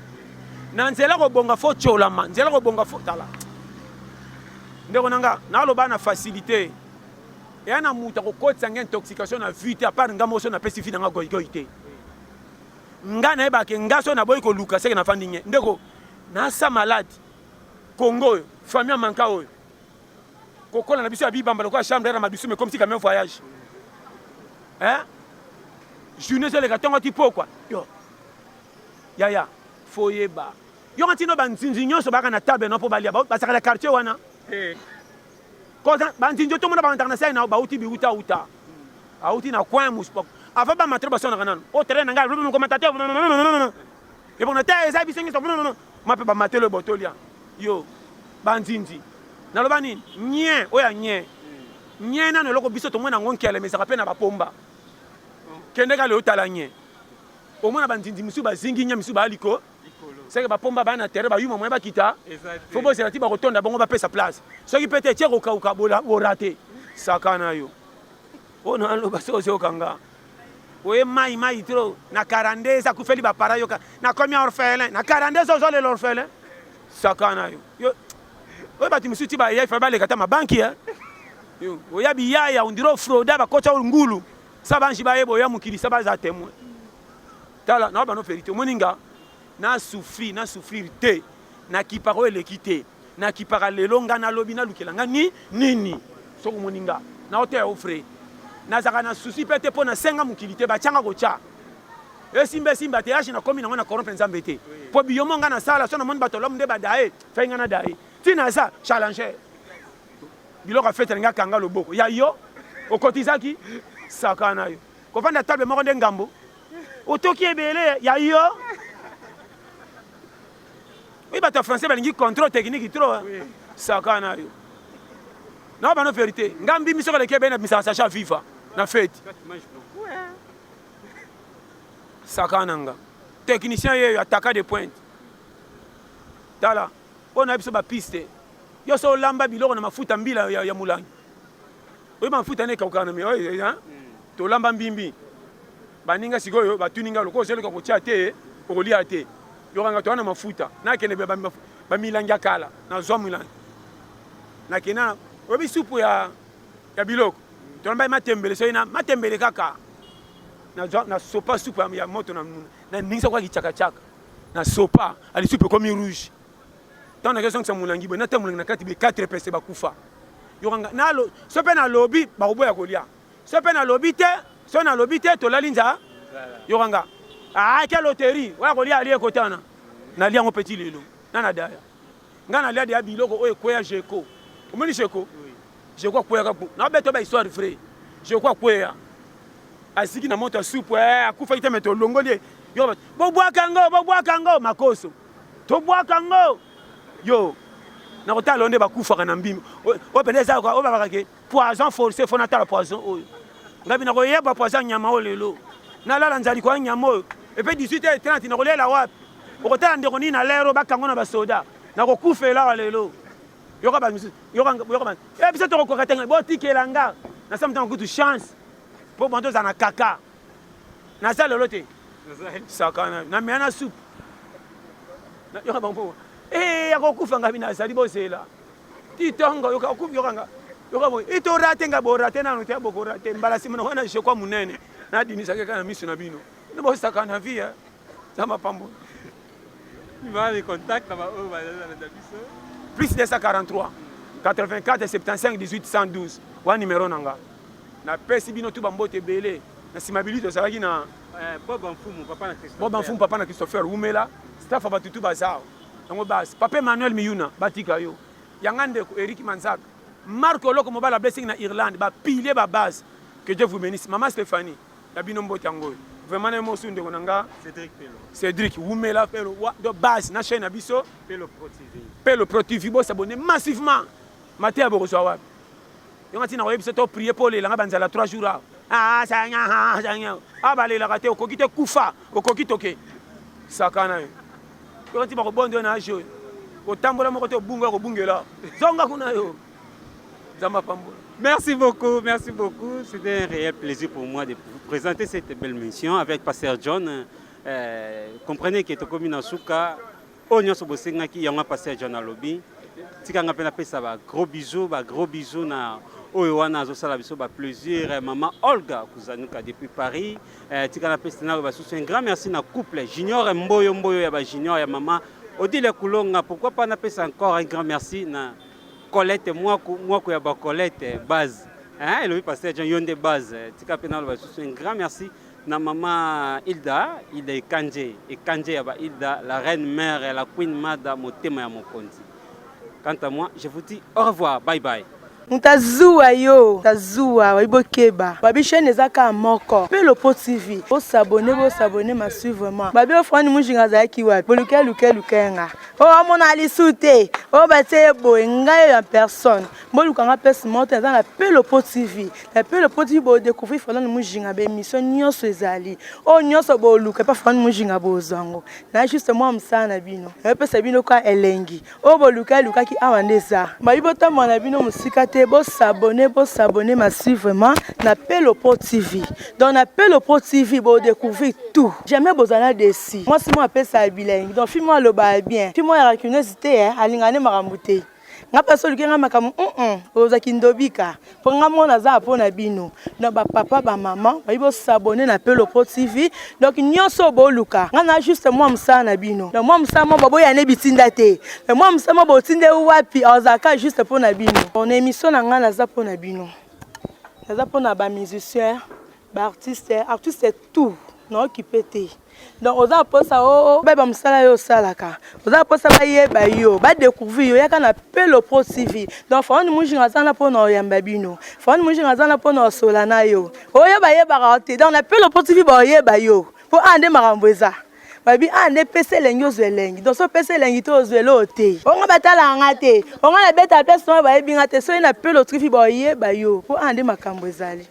Na nzela ko bonga fo chola man. Nzela ko bonga fo tala. Ndeko nanga na loba na facilité et ana muta ko kotsa intoxication na vite à part ngamo so na pesifi na goite nga na eba ke ngaso na boy ko luka seke na fandinye ndeko na sa malade Congo famille manka oyo ko kola na biso ya bibamba ko chambre na mabiso mais comme si quand même voyage hein journée c'est le gatongo tipo quoi yo ya foyeba yo antino banzinzi nyonso baka na table no po balia ba saka la quartier wana koza banzinjo to mona ba international na ba uti bi uta auti na coin muspa avant ba matro ba sona kanano o terrain nga le commentateur et bon ta eza bisengi so ma pe ba matelo botolia yo banzinzi na loba nini nye oya nye nye na loko biso to mwana ngonkele mais ça rappelle na ba pomba kende ka le otala nye au moins banzinzi misu ba zingi nya misu ba aliko c'est que ba pomba ba na terrain ba yuma mwa ba kita faut bo c'est la tiba rotonda bango ba pesa place so ki pete tieko ka ka bola borate sakana yo ona lo ba so kanga oye mai trop na 42 ça kufeli ba para yo na combien orphelin na 42 zo le l'orphelin sakana yo oye ba timisu tiba ya fa ba le kata ma banki yo oya biya ya ondiro frauda ba kocha ngulu ça banji ba yebo ya mukili ça ba za témoin tala na ba no ferité moninga na souffrir te na kiparo elekité na kipara lelonga na lobi na lukelanga nini soko moninga na hotel offre na zaka na souci pete po na senga mukilité ba tianga kocha simba te yashi na komi na ngona corrompre nzambe te po biyomo nga na sala so na moni bato lomu nde badae fenga na dae tina za challenger biloko fete nga kanga loboko ya yo okotizaki sakana yo ko vanda table moko nde ngambo otoki ebele ya yo oui bato français balingi contrôle technique trop sakana yo na ba no vérité ngambi miso le kebe na misala sacha FIFA na fête sakananga technicien ye attaquant de pointe tala on a biso ba piste yo so lamba biloko na mafuta mbila ya mulangi oyo mafuta ne kakana me oyo hein to lamba mbimbi baninga sikoyo batuninga loko sele ko tia te ko lia te yo kanga to na mafuta na kene ba milangi akala na zo mulangi na kena obi supu ya biloko to lamba matembele so ina matembele kaka na sopa supu ya moto na ningisa kwa kichaka na sopa ali supu comme rouge tant na question que mulangi bo na te mulangi na kati be 4 pese ba kufa yo kanga na lo so pe na lobby ba ko boya kolia so pe na lobby te to lalinza yo kanga quelle loterie wa kolia ali ekotana na lia ngo petit lelo na daya ngana lia dia biloko oyo koya jeko omoni jeko je crois koya kapu na beto ba histoire vrai je crois koya asiki na moto soupe akufa ite meto longoli yo bo bwa kango makoso to bwa kango yo na kotala onde bakufa na mbimi o pendeza ko o ba ke poison forcé fona tala poison oyo ngabi na ko yeba poison nyama o lelo na lala nzali ko nyama oyo et puis 18h30 na kolela wapi o kotala ndeko ni na lero bakango na basoda na ko kufela lelo yo ka ba e biso to ko katenga bo tikelanga na samta ko tu chance po bando za na kaka na sa lelo te sakana na miana soup yo ka ba mpo yakokufa ngabi na sali bosela titongo yokakufa yokanga yokabo ito rate nga borate na no te boko rate mbala simona wana shekwa munene na dini sake kana misu na bino no bosaka na via zama pambo il va les contacts là o ba na biso plus 243 84 75 18 112 wa numéro nanga na pesi bino tu bambote belé na simabilité salaki na Bob Mfumu papa na Christopher Umela staff abatutu bazao yango basi papa Emmanuel Miyuna batika yo yangande ko Eric Manzak Marco Loko mobala blessing na Irlande ba pilier ba base que Dieu vous bénisse maman Stéphanie la binombo tango vraiment na mo sunde konanga Cédric Umela pelo de base na chaîne abiso pelo Pro TV bo s'abonner massivement matin abo so wa yongati na webiso to prier pour les langa banzala 3 jours sanya balela kate okokite kufa okokitoke sakana yo yongati ba ko bondo na jo ko tambola moko te bunga ko bungela zonga kuna yo zama pambo. Merci beaucoup. C'était un réel plaisir pour moi de vous présenter cette belle mission avec Pasteur John. Comprenez que Tokomi Nasuka, Onyo Sobosenga qui y a Pasteur John à lobby. Tikanga pena pesa ba gros bisous na Oyoana Zosala biso ba plaisir maman Olga Kuzanuka depuis Paris. Tikanga pesa na ba un grand merci na couple Junior Mboyo ya ba Junior ya maman Odile Kulonga. Pourquoi pas na pesa encore un grand merci na Colette, moi ya ba Colette base. Hein, le pasteur Jean Yonde base. Tika pena ba un grand merci na maman Hilda Kanje et Kanje ya ba Hilda, la reine mère, la queen mada motema ya mokonzi. Quant à moi, je vous dis au revoir, bye bye. Mutazuwa yo, tazuwa waibokeba. Babi chaîne ezaka moko. Pe Lopo TV. Bo s'abonner ma suivre. Babi ofani mujinga za ki wa. Boluke nga. O amona ali sute. O bate bo nga en personne. Boluka nga pesi monte za na Pe Lopo TV. La Pe Lopo TV bo découvrir fana mujinga be mission nyonso ezali. O nyonso boluka pa fana mujinga bo zango. Na juste moi msana bino. E pesa bino kwa elengi. O boluka ki awandeza. Babi bota mona bino musika te bo s'abonner massivement na Pe Lopo TV. Donc na Pe Lopo TV bo découvrir tout. Jamais bozana desi. Moi c'est moi appelle ça bilingue. Donc fais-moi le bas bien. Fais-moi la curiosité alingane marambuté. Nga personne qui nga makamu ozaki ndobika. Po nga mona za pona bino. Donc ba papa ba maman, ba bo s'abonner na Pe Lopo TV. Donc nyonso bo luka. Nga na juste moi msana bino. Donc moi msana mo boya ne bitinda te. Mais moi msana bo tinde wapi ozaka juste pona bino. On émission na nga na za pona bino. Na za pona ba musicien, ba artiste tout. Non occupé te. Donc oza posa ba msala yo salaka. Oza posa ba yeba yo, ba découvrir yo yaka na Pe Lopo TV. Donc fa on mujinga zana pona yamba bino. Fa on mujinga zana pona solana yo. Oyeba yeba raté. Donc na Pe Lopo TV ba yeba yo. Po ande marambweza. Babi ande pese lengi ozelengi. Donc so pese lengi to ozelo te. Onga batala ngate. Onga na beta pese no ba yebinga te so na Pe Lopo TV ba yeba yo. Po ande makambo ezali.